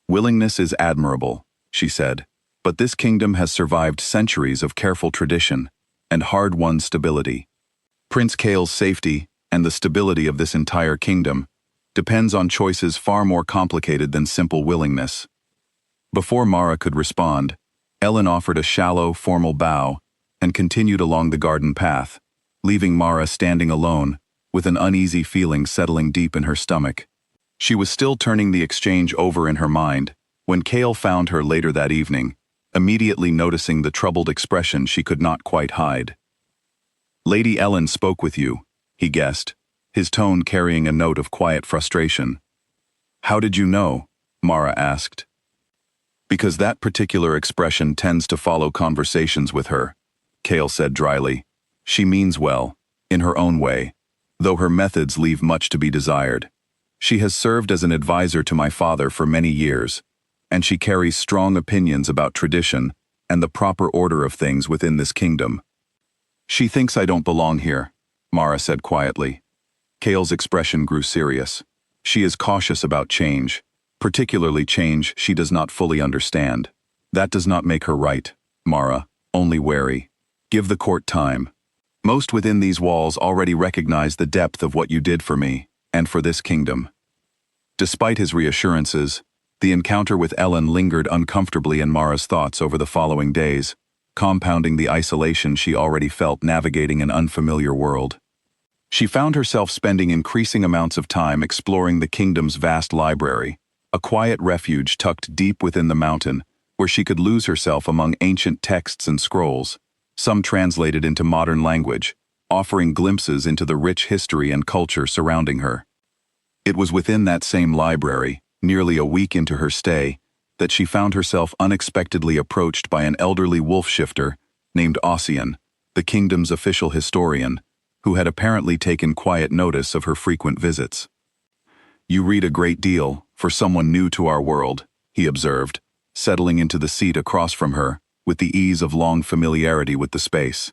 "Willingness is admirable," she said, "but this kingdom has survived centuries of careful tradition and hard-won stability. Prince Kale's safety and the stability of this entire kingdom depends on choices far more complicated than simple willingness." Before Mara could respond, Ellen offered a shallow, formal bow and continued along the garden path, leaving Mara standing alone, with an uneasy feeling settling deep in her stomach. She was still turning the exchange over in her mind when Kale found her later that evening, immediately noticing the troubled expression she could not quite hide. "Lady Ellen spoke with you," he guessed, his tone carrying a note of quiet frustration. "How did you know?" Mara asked. "Because that particular expression tends to follow conversations with her. Kale said dryly. She means well, in her own way, though her methods leave much to be desired. She has served as an advisor to my father for many years, and she carries strong opinions about tradition and the proper order of things within this kingdom. She thinks I don't belong here, Mara said quietly. Kale's expression grew serious. She is cautious about change, particularly change she does not fully understand. That does not make her right, Mara, only wary. Give the court time. Most within these walls already recognize the depth of what you did for me, and for this kingdom. Despite his reassurances, the encounter with Ellen lingered uncomfortably in Mara's thoughts over the following days, compounding the isolation she already felt navigating an unfamiliar world. She found herself spending increasing amounts of time exploring the kingdom's vast library, a quiet refuge tucked deep within the mountain, where she could lose herself among ancient texts and scrolls, some translated into modern language, offering glimpses into the rich history and culture surrounding her. It was within that same library, nearly a week into her stay, that she found herself unexpectedly approached by an elderly wolf shifter named Ossian, the kingdom's official historian, who had apparently taken quiet notice of her frequent visits. You read a great deal, for someone new to our world, he observed, settling into the seat across from her, with the ease of long familiarity with the space.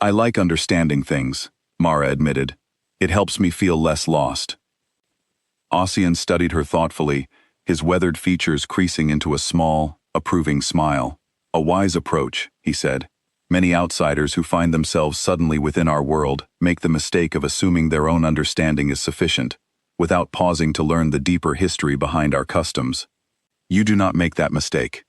I like understanding things, Mara admitted. It helps me feel less lost. Ossian studied her thoughtfully, his weathered features creasing into a small, approving smile. A wise approach, he said. Many outsiders who find themselves suddenly within our world make the mistake of assuming their own understanding is sufficient, without pausing to learn the deeper history behind our customs. You do not make that mistake.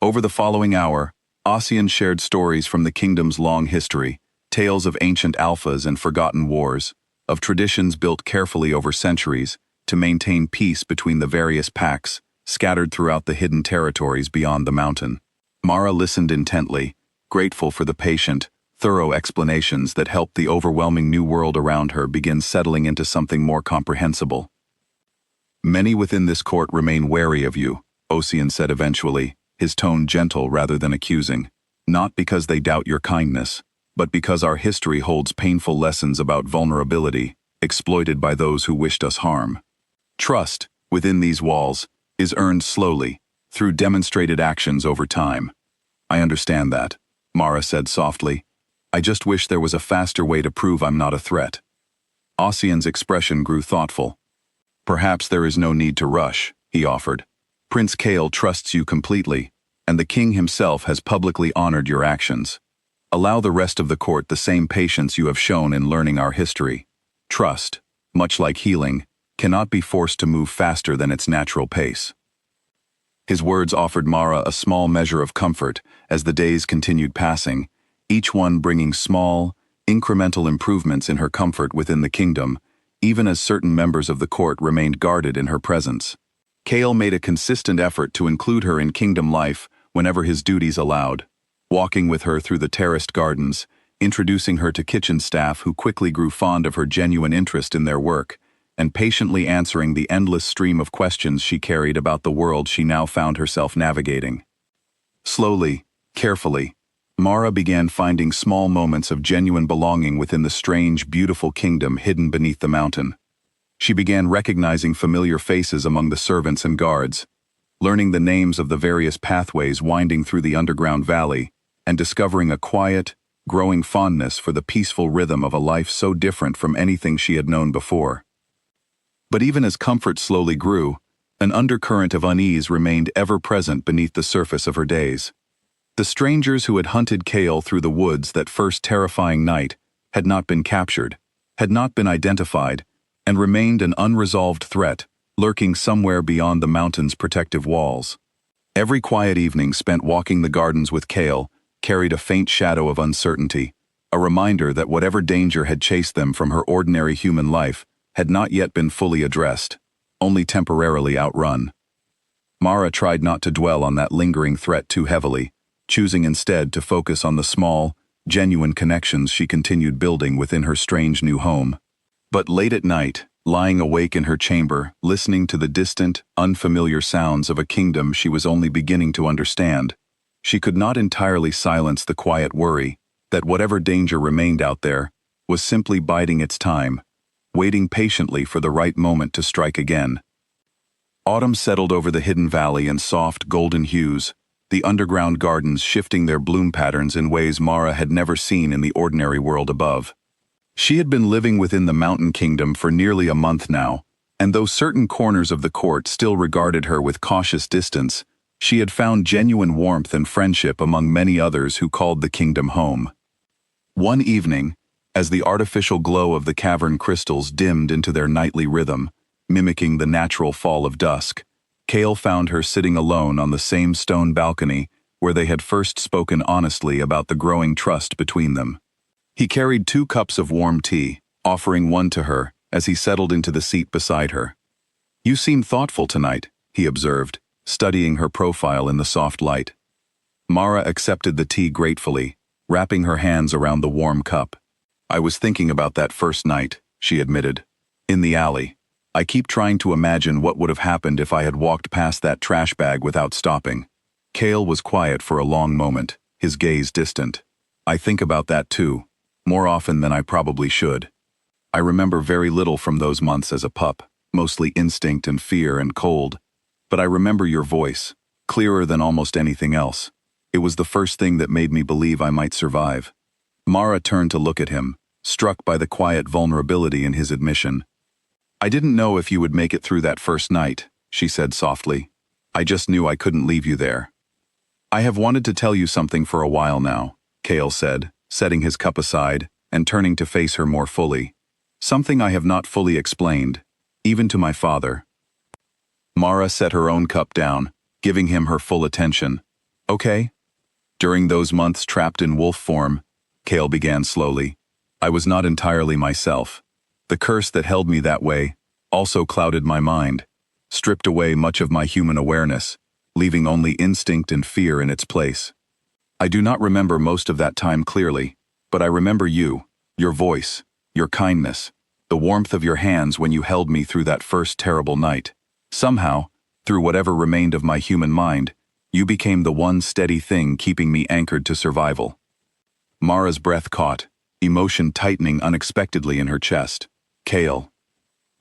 Over the following hour, Ossian shared stories from the kingdom's long history, tales of ancient alphas and forgotten wars, of traditions built carefully over centuries to maintain peace between the various packs scattered throughout the hidden territories beyond the mountain. Mara listened intently, grateful for the patient, thorough explanations that helped the overwhelming new world around her begin settling into something more comprehensible. Many within this court remain wary of you, Ossian said eventually, his tone gentle rather than accusing, not because they doubt your kindness, but because our history holds painful lessons about vulnerability, exploited by those who wished us harm. Trust, within these walls, is earned slowly, through demonstrated actions over time. I understand that, Mara said softly. I just wish there was a faster way to prove I'm not a threat. Ossian's expression grew thoughtful. Perhaps there is no need to rush, he offered. Prince Kale trusts you completely, and the king himself has publicly honored your actions. Allow the rest of the court the same patience you have shown in learning our history. Trust, much like healing, cannot be forced to move faster than its natural pace. His words offered Mara a small measure of comfort as the days continued passing, each one bringing small, incremental improvements in her comfort within the kingdom, even as certain members of the court remained guarded in her presence. Kale made a consistent effort to include her in kingdom life whenever his duties allowed, walking with her through the terraced gardens, introducing her to kitchen staff who quickly grew fond of her genuine interest in their work, and patiently answering the endless stream of questions she carried about the world she now found herself navigating. Slowly, carefully, Mara began finding small moments of genuine belonging within the strange, beautiful kingdom hidden beneath the mountain. She began recognizing familiar faces among the servants and guards, learning the names of the various pathways winding through the underground valley, and discovering a quiet, growing fondness for the peaceful rhythm of a life so different from anything she had known before. But even as comfort slowly grew, an undercurrent of unease remained ever present beneath the surface of her days. The strangers who had hunted Kale through the woods that first terrifying night had not been captured, had not been identified, and remained an unresolved threat, lurking somewhere beyond the mountain's protective walls. Every quiet evening spent walking the gardens with Kale carried a faint shadow of uncertainty, a reminder that whatever danger had chased them from her ordinary human life had not yet been fully addressed, only temporarily outrun. Mara tried not to dwell on that lingering threat too heavily, choosing instead to focus on the small, genuine connections she continued building within her strange new home. But late at night, lying awake in her chamber, listening to the distant, unfamiliar sounds of a kingdom she was only beginning to understand, she could not entirely silence the quiet worry, that whatever danger remained out there was simply biding its time, waiting patiently for the right moment to strike again. Autumn settled over the hidden valley in soft, golden hues, the underground gardens shifting their bloom patterns in ways Mara had never seen in the ordinary world above. She had been living within the mountain kingdom for nearly a month now, and though certain corners of the court still regarded her with cautious distance, she had found genuine warmth and friendship among many others who called the kingdom home. One evening, as the artificial glow of the cavern crystals dimmed into their nightly rhythm, mimicking the natural fall of dusk, Kale found her sitting alone on the same stone balcony where they had first spoken honestly about the growing trust between them. He carried 2 cups of warm tea, offering one to her as he settled into the seat beside her. "You seem thoughtful tonight," he observed, studying her profile in the soft light. Mara accepted the tea gratefully, wrapping her hands around the warm cup. "I was thinking about that first night," she admitted. "In the alley. I keep trying to imagine what would have happened if I had walked past that trash bag without stopping." Kale was quiet for a long moment, his gaze distant. "I think about that too, more often than I probably should. I remember very little from those months as a pup, mostly instinct and fear and cold. But I remember your voice, clearer than almost anything else. It was the first thing that made me believe I might survive." Mara turned to look at him, struck by the quiet vulnerability in his admission. "I didn't know if you would make it through that first night," she said softly. "I just knew I couldn't leave you there." "I have wanted to tell you something for a while now," Kale said, setting his cup aside and turning to face her more fully. "Something I have not fully explained, even to my father." Mara set her own cup down, giving him her full attention. "Okay?" "During those months trapped in wolf form," Kale began slowly, "I was not entirely myself. The curse that held me that way also clouded my mind, stripped away much of my human awareness, leaving only instinct and fear in its place. I do not remember most of that time clearly, but I remember you, your voice, your kindness, the warmth of your hands when you held me through that first terrible night. Somehow, through whatever remained of my human mind, you became the one steady thing keeping me anchored to survival." Mara's breath caught, emotion tightening unexpectedly in her chest. "Kale,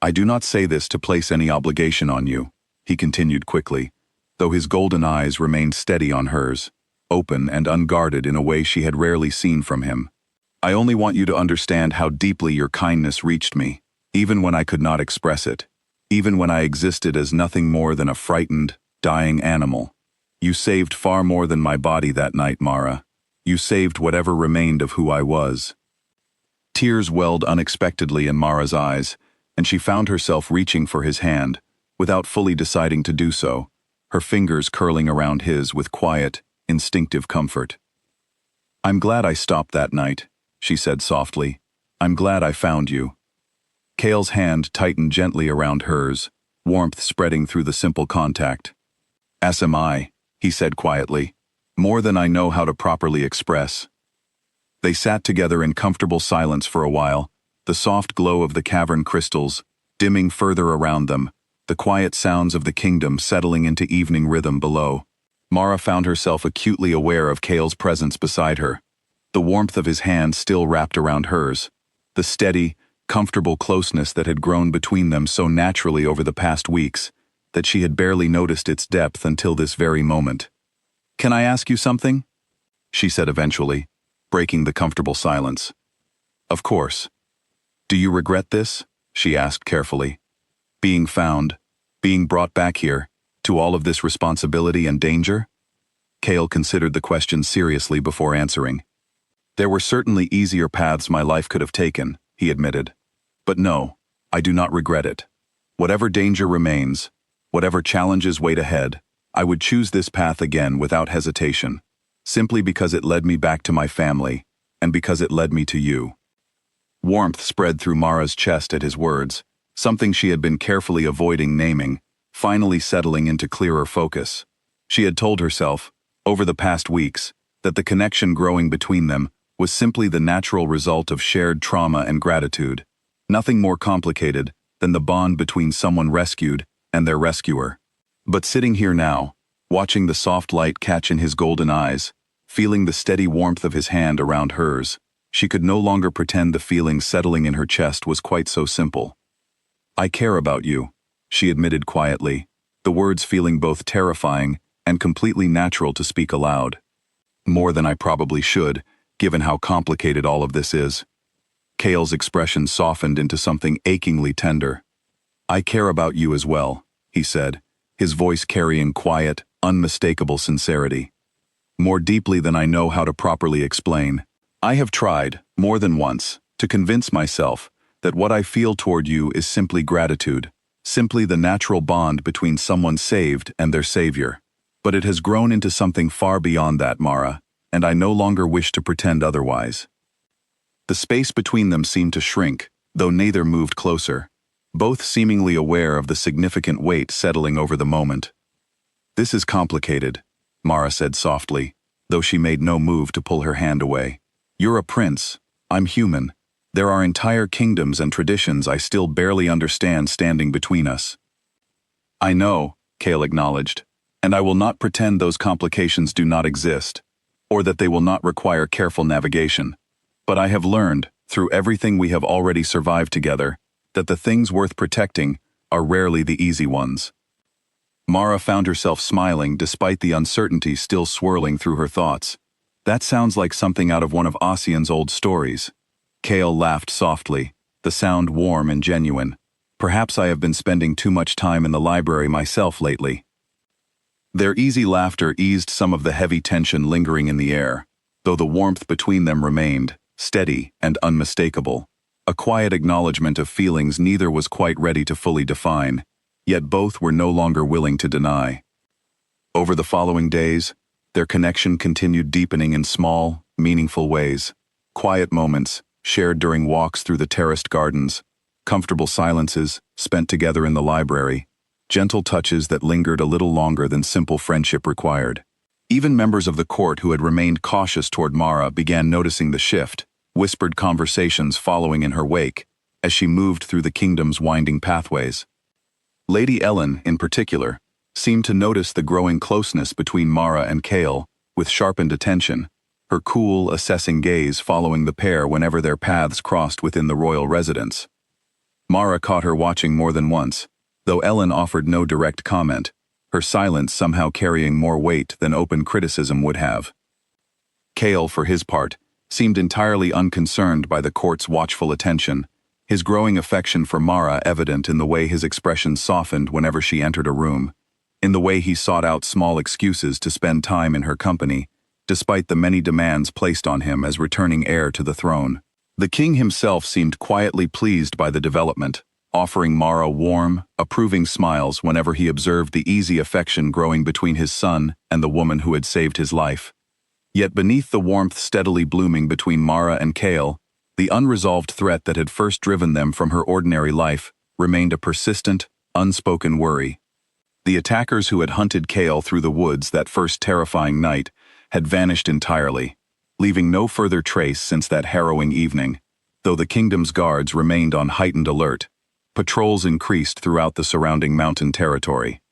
I do not say this to place any obligation on you," he continued quickly, though his golden eyes remained steady on hers, open and unguarded in a way she had rarely seen from him. "I only want you to understand how deeply your kindness reached me, even when I could not express it, even when I existed as nothing more than a frightened, dying animal. You saved far more than my body that night, Mara. You saved whatever remained of who I was." Tears welled unexpectedly in Mara's eyes, and she found herself reaching for his hand, without fully deciding to do so, her fingers curling around his with quiet, instinctive comfort. "I'm glad I stopped that night," she said softly. "I'm glad I found you." Kale's hand tightened gently around hers, warmth spreading through the simple contact. "As am I," he said quietly, "more than I know how to properly express." They sat together in comfortable silence for a while, the soft glow of the cavern crystals dimming further around them, the quiet sounds of the kingdom settling into evening rhythm below. Mara found herself acutely aware of Kale's presence beside her, the warmth of his hand still wrapped around hers, the steady, comfortable closeness that had grown between them so naturally over the past weeks that she had barely noticed its depth until this very moment. "Can I ask you something?" she said eventually, breaking the comfortable silence. "Of course." "Do you regret this?" she asked carefully. "Being found, being brought back here, to all of this responsibility and danger?" Kale considered the question seriously before answering. "There were certainly easier paths my life could have taken," he admitted. "But no, I do not regret it. Whatever danger remains, whatever challenges wait ahead, I would choose this path again without hesitation, simply because it led me back to my family, and because it led me to you." Warmth spread through Mara's chest at his words, something she had been carefully avoiding naming, finally settling into clearer focus. She had told herself, over the past weeks, that the connection growing between them was simply the natural result of shared trauma and gratitude, nothing more complicated than the bond between someone rescued and their rescuer. But sitting here now, watching the soft light catch in his golden eyes, Feeling the steady warmth of his hand around hers, she could no longer pretend the feeling settling in her chest was quite so simple. "I care about you," she admitted quietly, the words feeling both terrifying and completely natural to speak aloud. "More than I probably should, given how complicated all of this is." Cale's expression softened into something achingly tender. "I care about you as well," he said, his voice carrying quiet, unmistakable sincerity. "More deeply than I know how to properly explain. I have tried, more than once, to convince myself that what I feel toward you is simply gratitude, simply the natural bond between someone saved and their savior. But it has grown into something far beyond that, Mara, and I no longer wish to pretend otherwise." The space between them seemed to shrink, though neither moved closer, both seemingly aware of the significant weight settling over the moment. "This is complicated," Mara said softly, though she made no move to pull her hand away. "You're a prince. I'm human. There are entire kingdoms and traditions I still barely understand standing between us." "I know," Cale acknowledged, "and I will not pretend those complications do not exist, or that they will not require careful navigation. But I have learned, through everything we have already survived together, that the things worth protecting are rarely the easy ones." Mara found herself smiling despite the uncertainty still swirling through her thoughts. "That sounds like something out of one of Ossian's old stories." Cale laughed softly, the sound warm and genuine. "Perhaps I have been spending too much time in the library myself lately." Their easy laughter eased some of the heavy tension lingering in the air, though the warmth between them remained, steady and unmistakable. A quiet acknowledgement of feelings neither was quite ready to fully define, yet both were no longer willing to deny. Over the following days, their connection continued deepening in small, meaningful ways. Quiet moments, shared during walks through the terraced gardens, comfortable silences, spent together in the library, gentle touches that lingered a little longer than simple friendship required. Even members of the court who had remained cautious toward Mara began noticing the shift, whispered conversations following in her wake, as she moved through the kingdom's winding pathways. Lady Ellen, in particular, seemed to notice the growing closeness between Mara and Cale, with sharpened attention, her cool, assessing gaze following the pair whenever their paths crossed within the royal residence. Mara caught her watching more than once, though Ellen offered no direct comment, her silence somehow carrying more weight than open criticism would have. Cale, for his part, seemed entirely unconcerned by the court's watchful attention, his growing affection for Mara evident in the way his expression softened whenever she entered a room, in the way he sought out small excuses to spend time in her company, despite the many demands placed on him as returning heir to the throne. The king himself seemed quietly pleased by the development, offering Mara warm, approving smiles whenever he observed the easy affection growing between his son and the woman who had saved his life. Yet beneath the warmth steadily blooming between Mara and Cale, the unresolved threat that had first driven them from her ordinary life remained a persistent, unspoken worry. The attackers who had hunted Cale through the woods that first terrifying night had vanished entirely, leaving no further trace since that harrowing evening, though the kingdom's guards remained on heightened alert. Patrols increased throughout the surrounding mountain territory.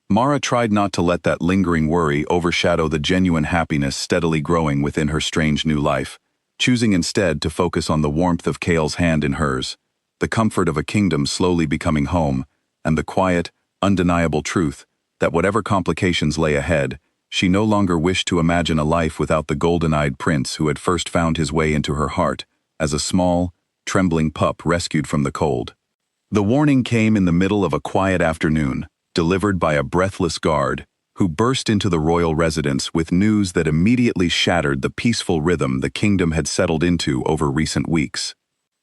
Mara tried not to let that lingering worry overshadow the genuine happiness steadily growing within her strange new life, choosing instead to focus on the warmth of Cale's hand in hers, the comfort of a kingdom slowly becoming home, and the quiet, undeniable truth that whatever complications lay ahead, she no longer wished to imagine a life without the golden-eyed prince who had first found his way into her heart as a small, trembling pup rescued from the cold. The warning came in the middle of a quiet afternoon, delivered by a breathless guard, who burst into the royal residence with news that immediately shattered the peaceful rhythm the kingdom had settled into over recent weeks.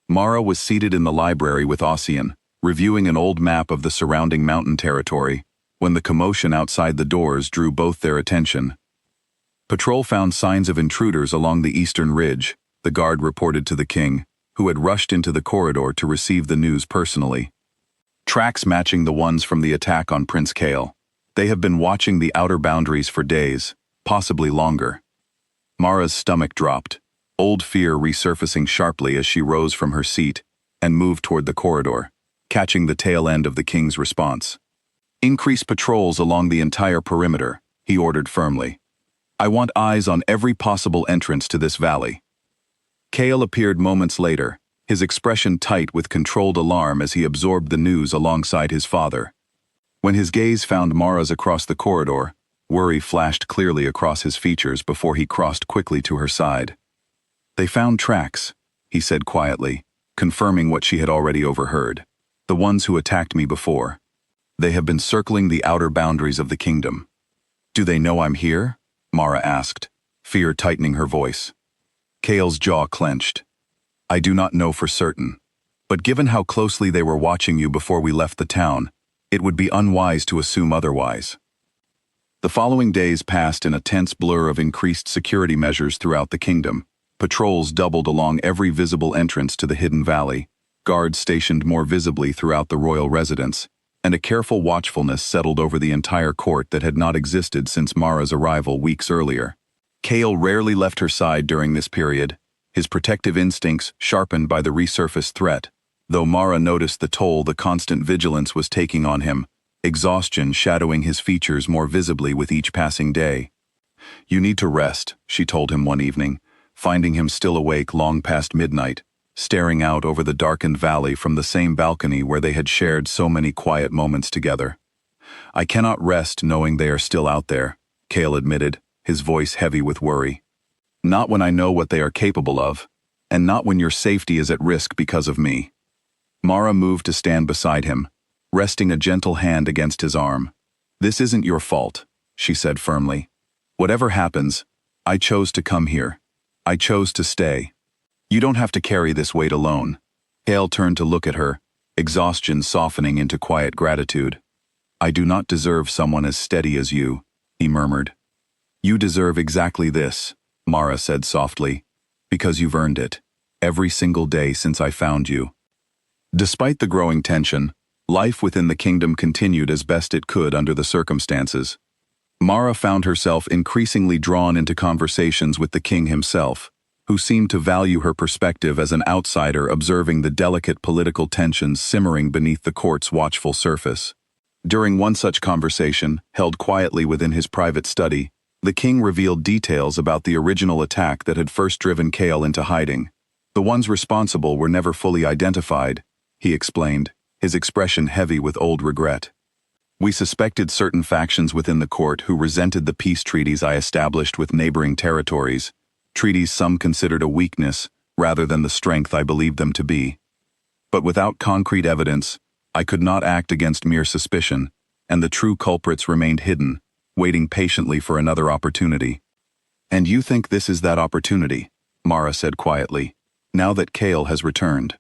Mara was seated in the library with Ossian, reviewing an old map of the surrounding mountain territory, when the commotion outside the doors drew both their attention. Patrol found signs of intruders along the eastern ridge, the guard reported to the king, who had rushed into the corridor to receive the news personally. Tracks matching the ones from the attack on Prince Cale. They have been watching the outer boundaries for days, possibly longer. Mara's stomach dropped, old fear resurfacing sharply as she rose from her seat and moved toward the corridor, catching the tail end of the king's response. "Increase patrols along the entire perimeter," he ordered firmly. I want eyes on every possible entrance to this valley. Kale appeared moments later, his expression tight with controlled alarm as he absorbed the news alongside his father. When his gaze found Mara's across the corridor, worry flashed clearly across his features before he crossed quickly to her side. They found tracks, he said quietly, confirming what she had already overheard. The ones who attacked me before. They have been circling the outer boundaries of the kingdom. Do they know I'm here? Mara asked, fear tightening her voice. Kale's jaw clenched. I do not know for certain, but given how closely they were watching you before we left the town, it would be unwise to assume otherwise. The following days passed in a tense blur of increased security measures throughout the kingdom. Patrols doubled along every visible entrance to the hidden valley, guards stationed more visibly throughout the royal residence, and a careful watchfulness settled over the entire court that had not existed since Mara's arrival weeks earlier. Kale rarely left her side during this period, his protective instincts sharpened by the resurfaced threat, though Mara noticed the toll the constant vigilance was taking on him, exhaustion shadowing his features more visibly with each passing day. You need to rest, she told him one evening, finding him still awake long past midnight, staring out over the darkened valley from the same balcony where they had shared so many quiet moments together. I cannot rest knowing they are still out there, Kale admitted, his voice heavy with worry. Not when I know what they are capable of, and not when your safety is at risk because of me. Mara moved to stand beside him, resting a gentle hand against his arm. This isn't your fault, she said firmly. Whatever happens, I chose to come here. I chose to stay. You don't have to carry this weight alone. Kale turned to look at her, exhaustion softening into quiet gratitude. I do not deserve someone as steady as you, he murmured. You deserve exactly this, Mara said softly, because you've earned it, every single day since I found you. Despite the growing tension, life within the kingdom continued as best it could under the circumstances. Mara found herself increasingly drawn into conversations with the king himself, who seemed to value her perspective as an outsider observing the delicate political tensions simmering beneath the court's watchful surface. During one such conversation, held quietly within his private study, the king revealed details about the original attack that had first driven Kale into hiding. The ones responsible were never fully identified, he explained, his expression heavy with old regret. We suspected certain factions within the court who resented the peace treaties I established with neighboring territories, treaties some considered a weakness rather than the strength I believed them to be. But without concrete evidence, I could not act against mere suspicion, and the true culprits remained hidden, waiting patiently for another opportunity. And you think this is that opportunity, Mara said quietly, now that Kale has returned.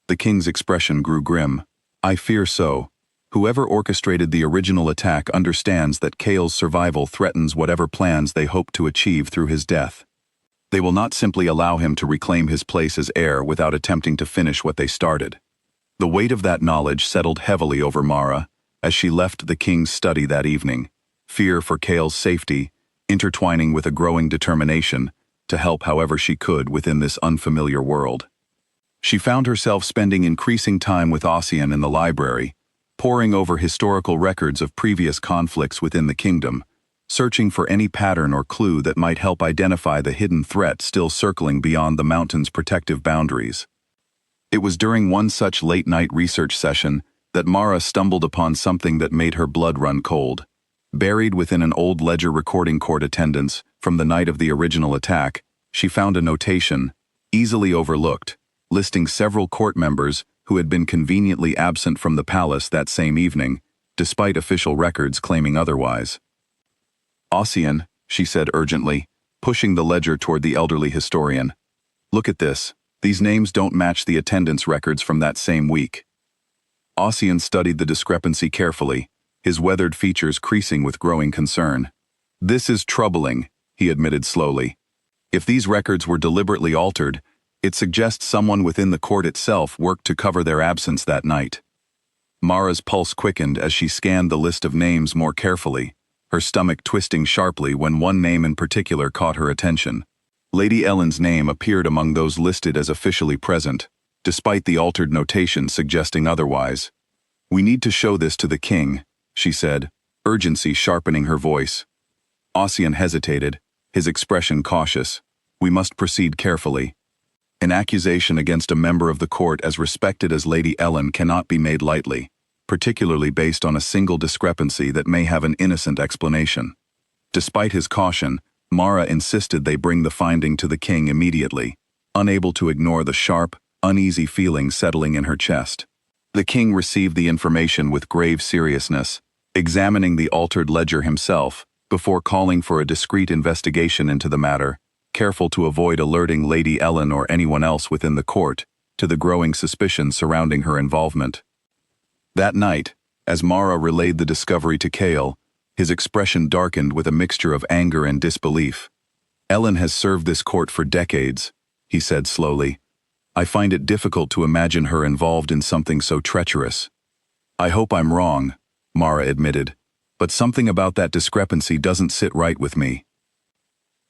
The king's expression grew grim. I fear so. Whoever orchestrated the original attack understands that Kale's survival threatens whatever plans they hope to achieve through his death. They will not simply allow him to reclaim his place as heir without attempting to finish what they started. The weight of that knowledge settled heavily over Mara as she left the king's study that evening, fear for Kale's safety intertwining with a growing determination to help however she could within this unfamiliar world. She found herself spending increasing time with Ossian in the library, poring over historical records of previous conflicts within the kingdom, searching for any pattern or clue that might help identify the hidden threat still circling beyond the mountain's protective boundaries. It was during one such late-night research session that Mara stumbled upon something that made her blood run cold. Buried within an old ledger recording court attendance from the night of the original attack, she found a notation, easily overlooked, listing several court members who had been conveniently absent from the palace that same evening, despite official records claiming otherwise. Ossian, she said urgently, pushing the ledger toward the elderly historian. Look at this. These names don't match the attendance records from that same week. Ossian studied the discrepancy carefully, his weathered features creasing with growing concern. This is troubling, he admitted slowly. If these records were deliberately altered, it suggests someone within the court itself worked to cover their absence that night. Mara's pulse quickened as she scanned the list of names more carefully, her stomach twisting sharply when one name in particular caught her attention. Lady Ellen's name appeared among those listed as officially present, despite the altered notation suggesting otherwise. We need to show this to the king, she said, urgency sharpening her voice. Ossian hesitated, his expression cautious. We must proceed carefully. An accusation against a member of the court as respected as Lady Ellen cannot be made lightly, particularly based on a single discrepancy that may have an innocent explanation. Despite his caution, Mara insisted they bring the finding to the king immediately, unable to ignore the sharp, uneasy feeling settling in her chest. The king received the information with grave seriousness, examining the altered ledger himself, before calling for a discreet investigation into the matter, careful to avoid alerting Lady Ellen or anyone else within the court to the growing suspicion surrounding her involvement. That night, as Mara relayed the discovery to Kale, his expression darkened with a mixture of anger and disbelief. Ellen has served this court for decades, he said slowly. I find it difficult to imagine her involved in something so treacherous. I hope I'm wrong, Mara admitted, but something about that discrepancy doesn't sit right with me.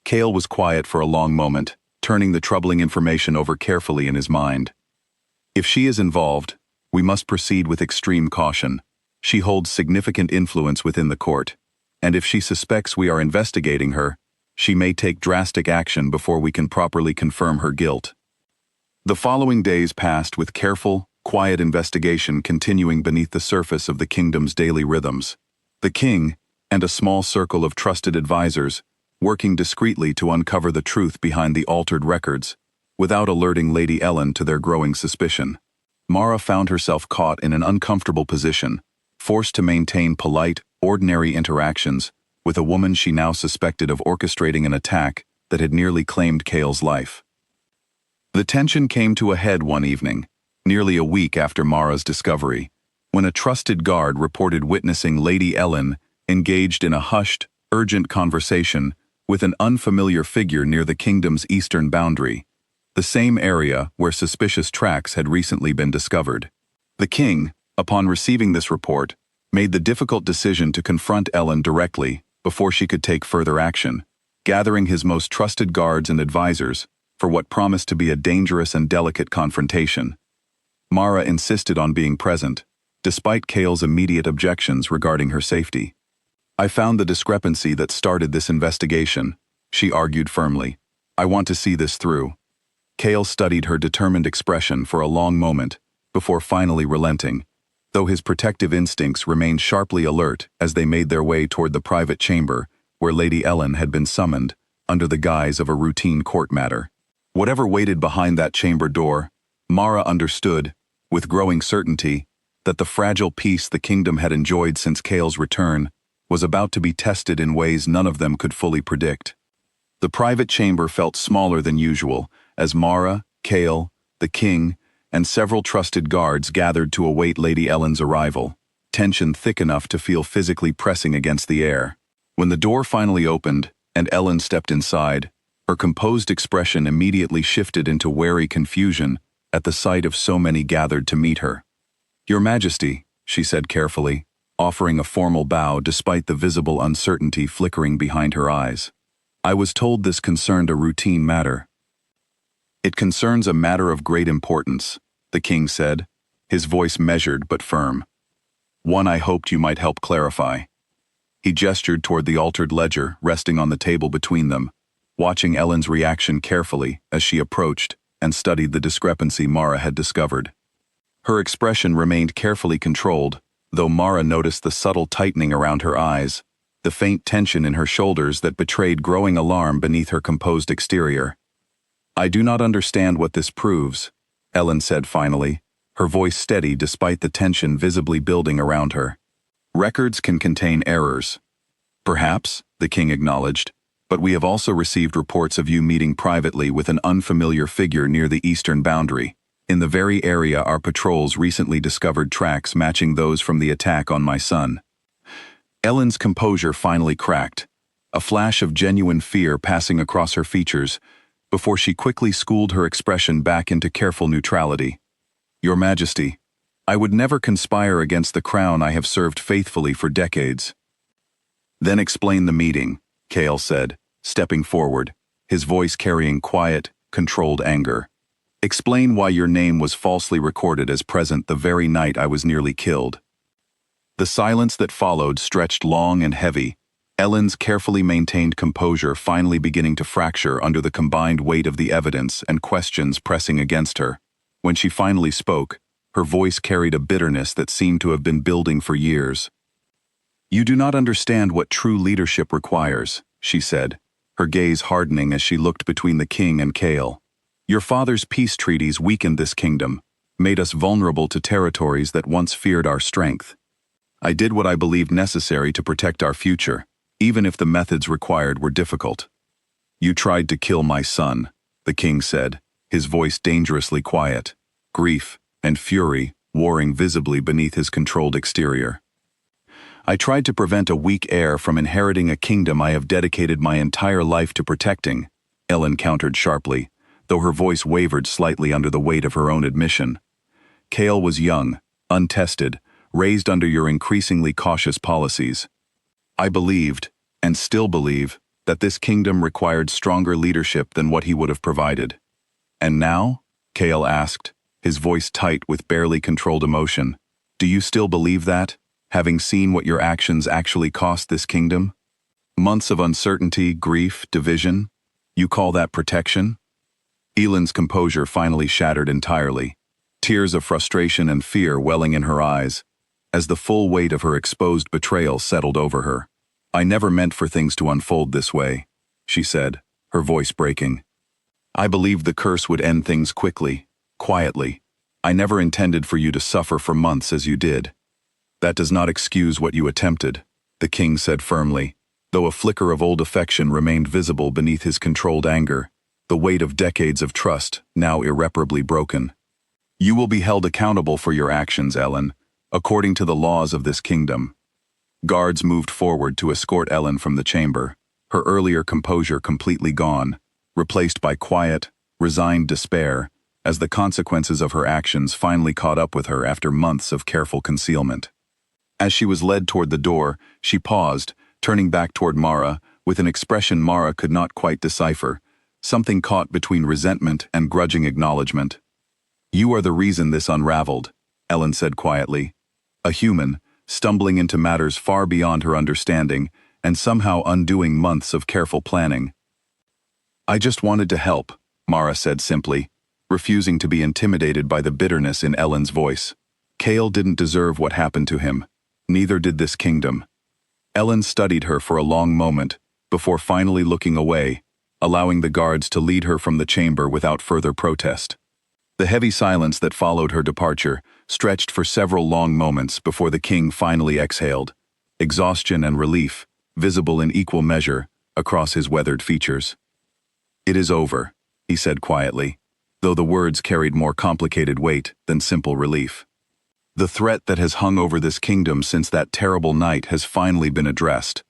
Kale was quiet for a long moment, turning the troubling information over carefully in his mind. If she is involved, we must proceed with extreme caution. She holds significant influence within the court, and if she suspects we are investigating her, she may take drastic action before we can properly confirm her guilt. The following days passed with careful, quiet investigation continuing beneath the surface of the kingdom's daily rhythms. The king, and a small circle of trusted advisors, working discreetly to uncover the truth behind the altered records, without alerting Lady Ellen to their growing suspicion. Mara found herself caught in an uncomfortable position, forced to maintain polite, ordinary interactions with a woman she now suspected of orchestrating an attack that had nearly claimed Kale's life. The tension came to a head one evening, nearly a week after Mara's discovery, when a trusted guard reported witnessing Lady Ellen engaged in a hushed, urgent conversation with an unfamiliar figure near the kingdom's eastern boundary, the same area where suspicious tracks had recently been discovered. The king, upon receiving this report, made the difficult decision to confront Ellen directly before she could take further action, gathering his most trusted guards and advisors for what promised to be a dangerous and delicate confrontation. Mara insisted on being present, despite Kale's immediate objections regarding her safety. I found the discrepancy that started this investigation, she argued firmly. I want to see this through. Kale studied her determined expression for a long moment, before finally relenting, though his protective instincts remained sharply alert as they made their way toward the private chamber where Lady Ellen had been summoned under the guise of a routine court matter. Whatever waited behind that chamber door, Mara understood, with growing certainty, that the fragile peace the kingdom had enjoyed since Kale's return was about to be tested in ways none of them could fully predict. The private chamber felt smaller than usual as Mara, Kale, the king, and several trusted guards gathered to await Lady Ellen's arrival, tension thick enough to feel physically pressing against the air. When the door finally opened and Ellen stepped inside, her composed expression immediately shifted into wary confusion at the sight of so many gathered to meet her. Your Majesty, she said carefully, offering a formal bow despite the visible uncertainty flickering behind her eyes. I was told this concerned a routine matter. It concerns a matter of great importance, the king said, his voice measured but firm. One I hoped you might help clarify. He gestured toward the altered ledger resting on the table between them, watching Ellen's reaction carefully as she approached and studied the discrepancy Mara had discovered. Her expression remained carefully controlled, though Mara noticed the subtle tightening around her eyes, the faint tension in her shoulders that betrayed growing alarm beneath her composed exterior. I do not understand what this proves, Ellen said finally, her voice steady despite the tension visibly building around her. Records can contain errors. Perhaps, the king acknowledged, but we have also received reports of you meeting privately with an unfamiliar figure near the eastern boundary, in the very area our patrols recently discovered tracks matching those from the attack on my son. Ellen's composure finally cracked, a flash of genuine fear passing across her features, before she quickly schooled her expression back into careful neutrality. Your Majesty, I would never conspire against the crown I have served faithfully for decades. Then explain the meeting, Kale said, stepping forward, his voice carrying quiet, controlled anger. Explain why your name was falsely recorded as present the very night I was nearly killed. The silence that followed stretched long and heavy, Ellen's carefully maintained composure finally beginning to fracture under the combined weight of the evidence and questions pressing against her. When she finally spoke, her voice carried a bitterness that seemed to have been building for years. "You do not understand what true leadership requires," she said, her gaze hardening as she looked between the king and Kale. "Your father's peace treaties weakened this kingdom, made us vulnerable to territories that once feared our strength. I did what I believed necessary to protect our future, even if the methods required were difficult." "You tried to kill my son," the king said, his voice dangerously quiet, grief and fury warring visibly beneath his controlled exterior. "I tried to prevent a weak heir from inheriting a kingdom I have dedicated my entire life to protecting," Ellen countered sharply, though her voice wavered slightly under the weight of her own admission. "Kale was young, untested, raised under your increasingly cautious policies. I believed, and still believe, that this kingdom required stronger leadership than what he would have provided." "And now?" Kale asked, his voice tight with barely controlled emotion. "Do you still believe that, having seen what your actions actually cost this kingdom? Months of uncertainty, grief, division? You call that protection?" Ellen's composure finally shattered entirely, tears of frustration and fear welling in her eyes, as the full weight of her exposed betrayal settled over her. "I never meant for things to unfold this way," she said, her voice breaking. "I believed the curse would end things quickly, quietly. I never intended for you to suffer for months as you did." "That does not excuse what you attempted," the king said firmly, though a flicker of old affection remained visible beneath his controlled anger, the weight of decades of trust now irreparably broken. "You will be held accountable for your actions, Ellen, according to the laws of this kingdom." Guards moved forward to escort Ellen from the chamber, her earlier composure completely gone, replaced by quiet, resigned despair, as the consequences of her actions finally caught up with her after months of careful concealment. As she was led toward the door, she paused, turning back toward Mara, with an expression Mara could not quite decipher, something caught between resentment and grudging acknowledgement. "You are the reason this unraveled," Ellen said quietly. A human, stumbling into matters far beyond her understanding, and somehow undoing months of careful planning. "I just wanted to help," Mara said simply, refusing to be intimidated by the bitterness in Ellen's voice. Kale didn't deserve what happened to him. Neither did this kingdom. Ellen studied her for a long moment, before finally looking away, allowing the guards to lead her from the chamber without further protest. The heavy silence that followed her departure stretched for several long moments before the king finally exhaled, exhaustion and relief, visible in equal measure, across his weathered features. "It is over," he said quietly, though the words carried more complicated weight than simple relief. "The threat that has hung over this kingdom since that terrible night has finally been addressed."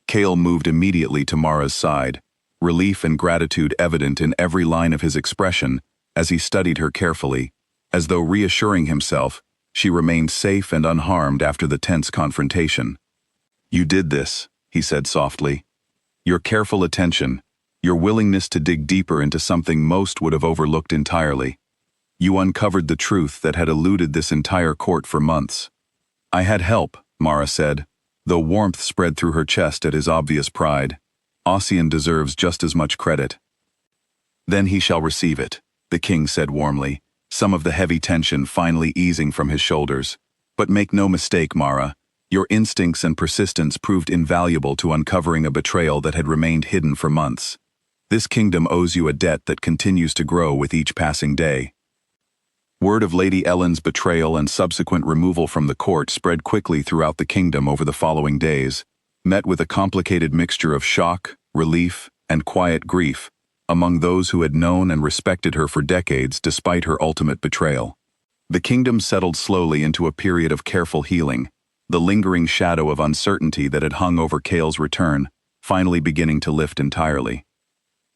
Kale moved immediately to Mara's side, relief and gratitude evident in every line of his expression as he studied her carefully, as though reassuring himself she remained safe and unharmed after the tense confrontation. "You did this," he said softly. "Your careful attention, your willingness to dig deeper into something most would have overlooked entirely. You uncovered the truth that had eluded this entire court for months." "I had help," Mara said, though warmth spread through her chest at his obvious pride. "Ossian deserves just as much credit." "Then he shall receive it," the king said warmly, some of the heavy tension finally easing from his shoulders. "But make no mistake, Mara, your instincts and persistence proved invaluable to uncovering a betrayal that had remained hidden for months. This kingdom owes you a debt that continues to grow with each passing day." Word of Lady Ellen's betrayal and subsequent removal from the court spread quickly throughout the kingdom over the following days, met with a complicated mixture of shock, relief, and quiet grief among those who had known and respected her for decades despite her ultimate betrayal. The kingdom settled slowly into a period of careful healing, the lingering shadow of uncertainty that had hung over Kale's return finally beginning to lift entirely.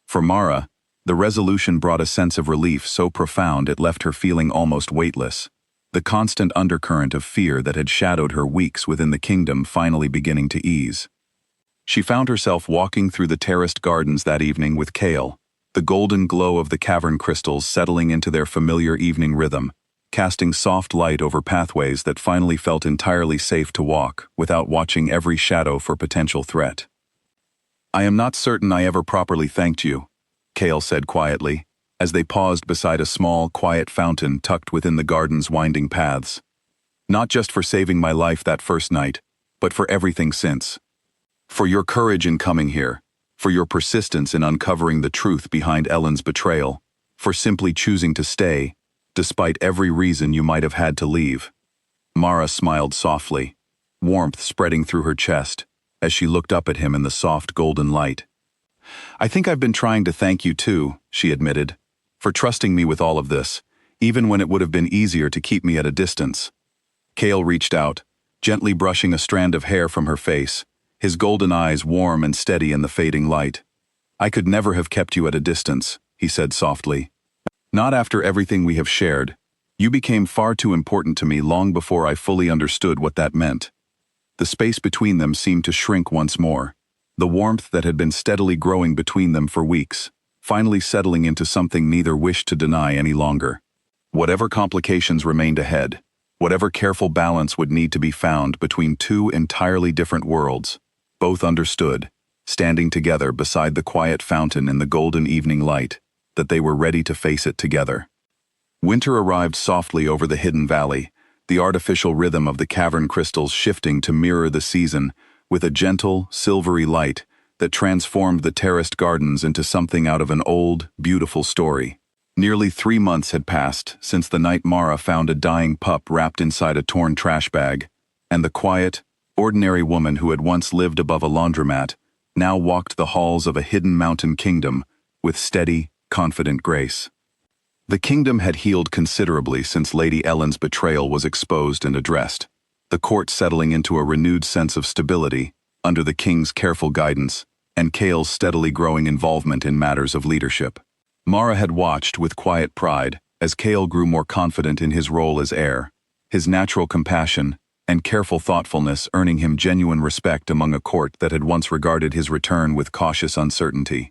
For Mara, the resolution brought a sense of relief so profound it left her feeling almost weightless, the constant undercurrent of fear that had shadowed her weeks within the kingdom finally beginning to ease. She found herself walking through the terraced gardens that evening with Kale, the golden glow of the cavern crystals settling into their familiar evening rhythm, casting soft light over pathways that finally felt entirely safe to walk without watching every shadow for potential threat. I am not certain I ever properly thanked you, Kale said quietly, as they paused beside a small, quiet fountain tucked within the garden's winding paths. Not just for saving my life that first night, but for everything since. For your courage in coming here, for your persistence in uncovering the truth behind Ellen's betrayal, for simply choosing to stay, despite every reason you might have had to leave. Mara smiled softly, warmth spreading through her chest, as she looked up at him in the soft golden light. I think I've been trying to thank you too, she admitted, for trusting me with all of this, even when it would have been easier to keep me at a distance. Kale reached out, gently brushing a strand of hair from her face, his golden eyes warm and steady in the fading light. I could never have kept you at a distance, he said softly. Not after everything we have shared. You became far too important to me long before I fully understood what that meant. The space between them seemed to shrink once more, the warmth that had been steadily growing between them for weeks, finally settling into something neither wished to deny any longer. Whatever complications remained ahead, whatever careful balance would need to be found between two entirely different worlds, both understood, standing together beside the quiet fountain in the golden evening light, that they were ready to face it together. Winter arrived softly over the hidden valley, the artificial rhythm of the cavern crystals shifting to mirror the season, with a gentle, silvery light that transformed the terraced gardens into something out of an old, beautiful story. Nearly 3 months had passed since the night Mara found a dying pup wrapped inside a torn trash bag, and the quiet, ordinary woman who had once lived above a laundromat now walked the halls of a hidden mountain kingdom with steady, confident grace. The kingdom had healed considerably since Lady Ellen's betrayal was exposed and addressed, the court settling into a renewed sense of stability under the king's careful guidance and Kale's steadily growing involvement in matters of leadership. Mara had watched with quiet pride as Kale grew more confident in his role as heir, his natural compassion and careful thoughtfulness earning him genuine respect among a court that had once regarded his return with cautious uncertainty.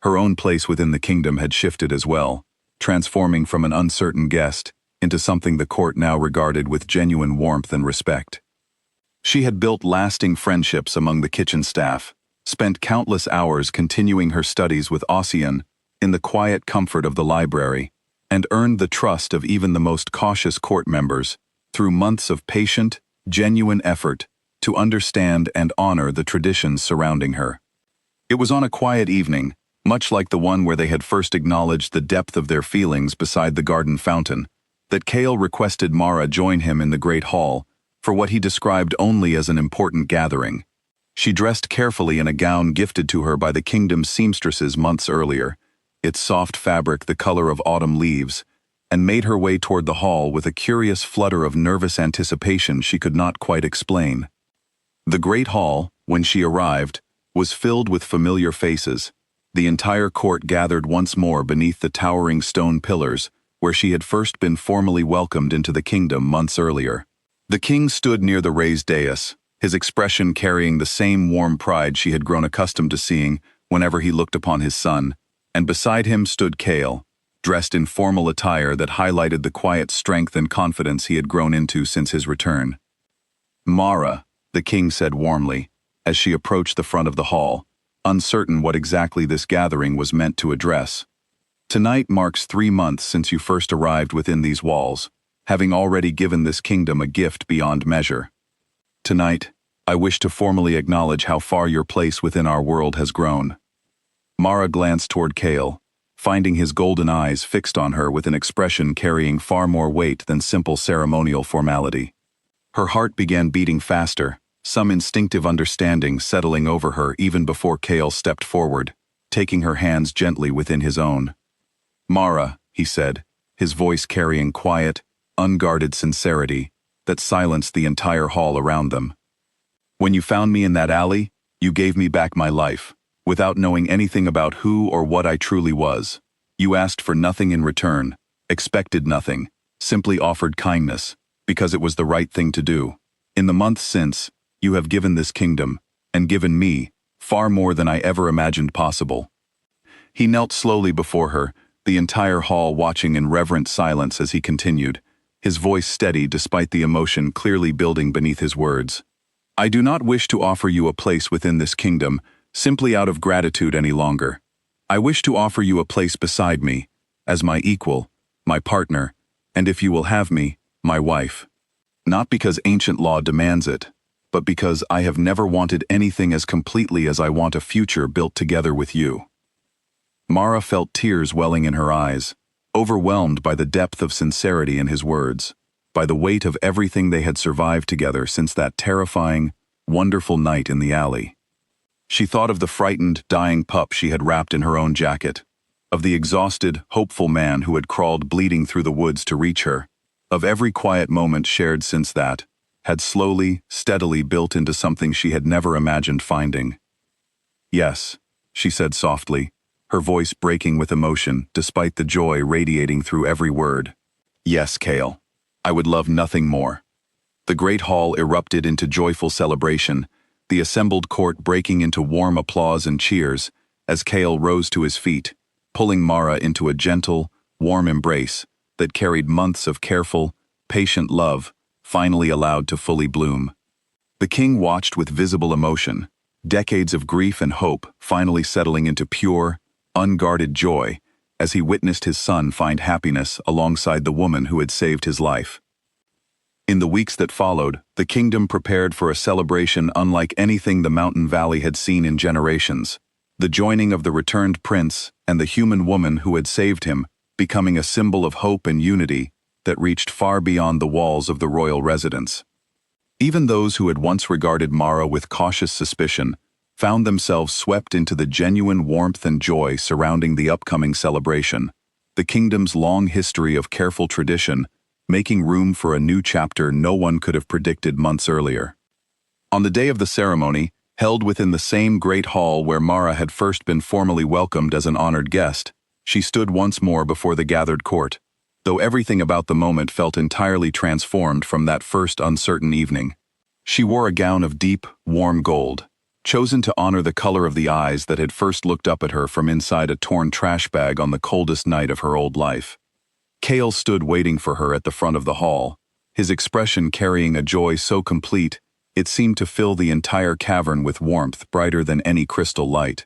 Her own place within the kingdom had shifted as well, transforming from an uncertain guest into something the court now regarded with genuine warmth and respect. She had built lasting friendships among the kitchen staff, spent countless hours continuing her studies with Ossian in the quiet comfort of the library, and earned the trust of even the most cautious court members through months of patient, genuine effort to understand and honor the traditions surrounding her. It was on a quiet evening, much like the one where they had first acknowledged the depth of their feelings beside the garden fountain, that Kale requested Mara join him in the great hall for what he described only as an important gathering. She dressed carefully in a gown gifted to her by the kingdom's seamstresses months earlier, its soft fabric the color of autumn leaves, and made her way toward the hall with a curious flutter of nervous anticipation she could not quite explain. The great hall, when she arrived, was filled with familiar faces, the entire court gathered once more beneath the towering stone pillars where she had first been formally welcomed into the kingdom months earlier. The king stood near the raised dais, his expression carrying the same warm pride she had grown accustomed to seeing whenever he looked upon his son, and beside him stood Kale, dressed in formal attire that highlighted the quiet strength and confidence he had grown into since his return. Mara, the king said warmly, as she approached the front of the hall, uncertain what exactly this gathering was meant to address. Tonight marks 3 months since you first arrived within these walls, having already given this kingdom a gift beyond measure. Tonight, I wish to formally acknowledge how far your place within our world has grown. Mara glanced toward Kale, finding his golden eyes fixed on her with an expression carrying far more weight than simple ceremonial formality. Her heart began beating faster, some instinctive understanding settling over her even before Kale stepped forward, taking her hands gently within his own. Mara, he said, his voice carrying quiet, unguarded sincerity that silenced the entire hall around them. When you found me in that alley, you gave me back my life, without knowing anything about who or what I truly was. You asked for nothing in return, expected nothing, simply offered kindness, because it was the right thing to do. In the months since, you have given this kingdom, and given me, far more than I ever imagined possible. He knelt slowly before her, the entire hall watching in reverent silence as he continued, his voice steady despite the emotion clearly building beneath his words. I do not wish to offer you a place within this kingdom simply out of gratitude any longer. I wish to offer you a place beside me, as my equal, my partner, and if you will have me, my wife. Not because ancient law demands it, but because I have never wanted anything as completely as I want a future built together with you." Mara felt tears welling in her eyes, overwhelmed by the depth of sincerity in his words, by the weight of everything they had survived together since that terrifying, wonderful night in the alley. She thought of the frightened, dying pup she had wrapped in her own jacket, of the exhausted, hopeful man who had crawled bleeding through the woods to reach her, of every quiet moment shared since that, had slowly, steadily built into something she had never imagined finding. "Yes," she said softly, her voice breaking with emotion despite the joy radiating through every word. "Yes, Kale. I would love nothing more." The great hall erupted into joyful celebration, the assembled court breaking into warm applause and cheers as Kale rose to his feet, pulling Mara into a gentle, warm embrace that carried months of careful, patient love, finally allowed to fully bloom. The king watched with visible emotion, decades of grief and hope finally settling into pure, unguarded joy as he witnessed his son find happiness alongside the woman who had saved his life. In the weeks that followed, the kingdom prepared for a celebration unlike anything the mountain valley had seen in generations, the joining of the returned prince and the human woman who had saved him, becoming a symbol of hope and unity that reached far beyond the walls of the royal residence. Even those who had once regarded Mara with cautious suspicion found themselves swept into the genuine warmth and joy surrounding the upcoming celebration, the kingdom's long history of careful tradition making room for a new chapter no one could have predicted months earlier. On the day of the ceremony, held within the same great hall where Mara had first been formally welcomed as an honored guest, she stood once more before the gathered court, though everything about the moment felt entirely transformed from that first uncertain evening. She wore a gown of deep, warm gold, chosen to honor the color of the eyes that had first looked up at her from inside a torn trash bag on the coldest night of her old life. Kale stood waiting for her at the front of the hall, his expression carrying a joy so complete it seemed to fill the entire cavern with warmth brighter than any crystal light.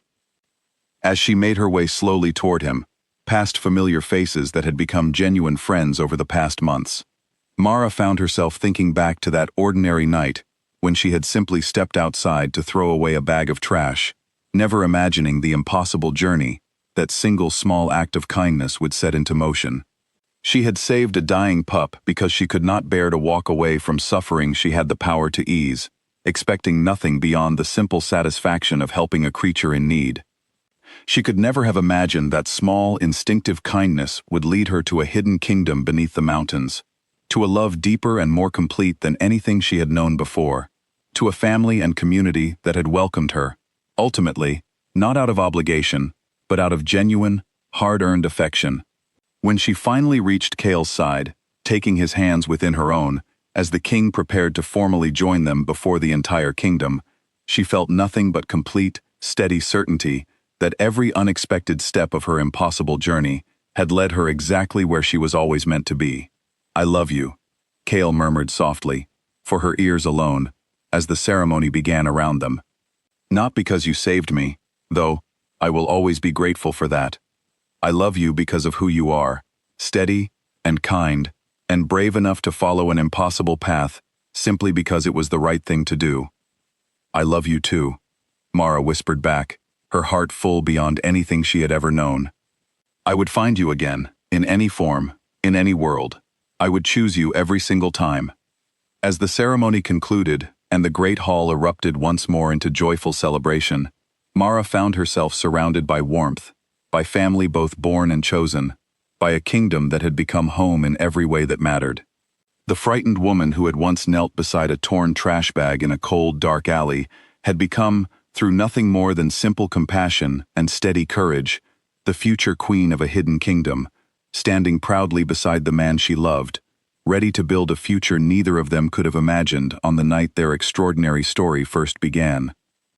As she made her way slowly toward him, past familiar faces that had become genuine friends over the past months, Mara found herself thinking back to that ordinary night when she had simply stepped outside to throw away a bag of trash, never imagining the impossible journey that single small act of kindness would set into motion. She had saved a dying pup because she could not bear to walk away from suffering she had the power to ease, expecting nothing beyond the simple satisfaction of helping a creature in need. She could never have imagined that small, instinctive kindness would lead her to a hidden kingdom beneath the mountains, to a love deeper and more complete than anything she had known before, to a family and community that had welcomed her, ultimately, not out of obligation, but out of genuine, hard-earned affection. When she finally reached Kale's side, taking his hands within her own, as the king prepared to formally join them before the entire kingdom, she felt nothing but complete, steady certainty that every unexpected step of her impossible journey had led her exactly where she was always meant to be. "I love you," Kale murmured softly, for her ears alone, as the ceremony began around them. "Not because you saved me, though I will always be grateful for that. I love you because of who you are, steady and kind and brave enough to follow an impossible path simply because it was the right thing to do." "I love you too," Mara whispered back, her heart full beyond anything she had ever known. "I would find you again, in any form, in any world. I would choose you every single time." As the ceremony concluded and the great hall erupted once more into joyful celebration, Mara found herself surrounded by warmth, by family both born and chosen, by a kingdom that had become home in every way that mattered. The frightened woman who had once knelt beside a torn trash bag in a cold, dark alley had become, through nothing more than simple compassion and steady courage, the future queen of a hidden kingdom, standing proudly beside the man she loved, ready to build a future neither of them could have imagined on the night their extraordinary story first began.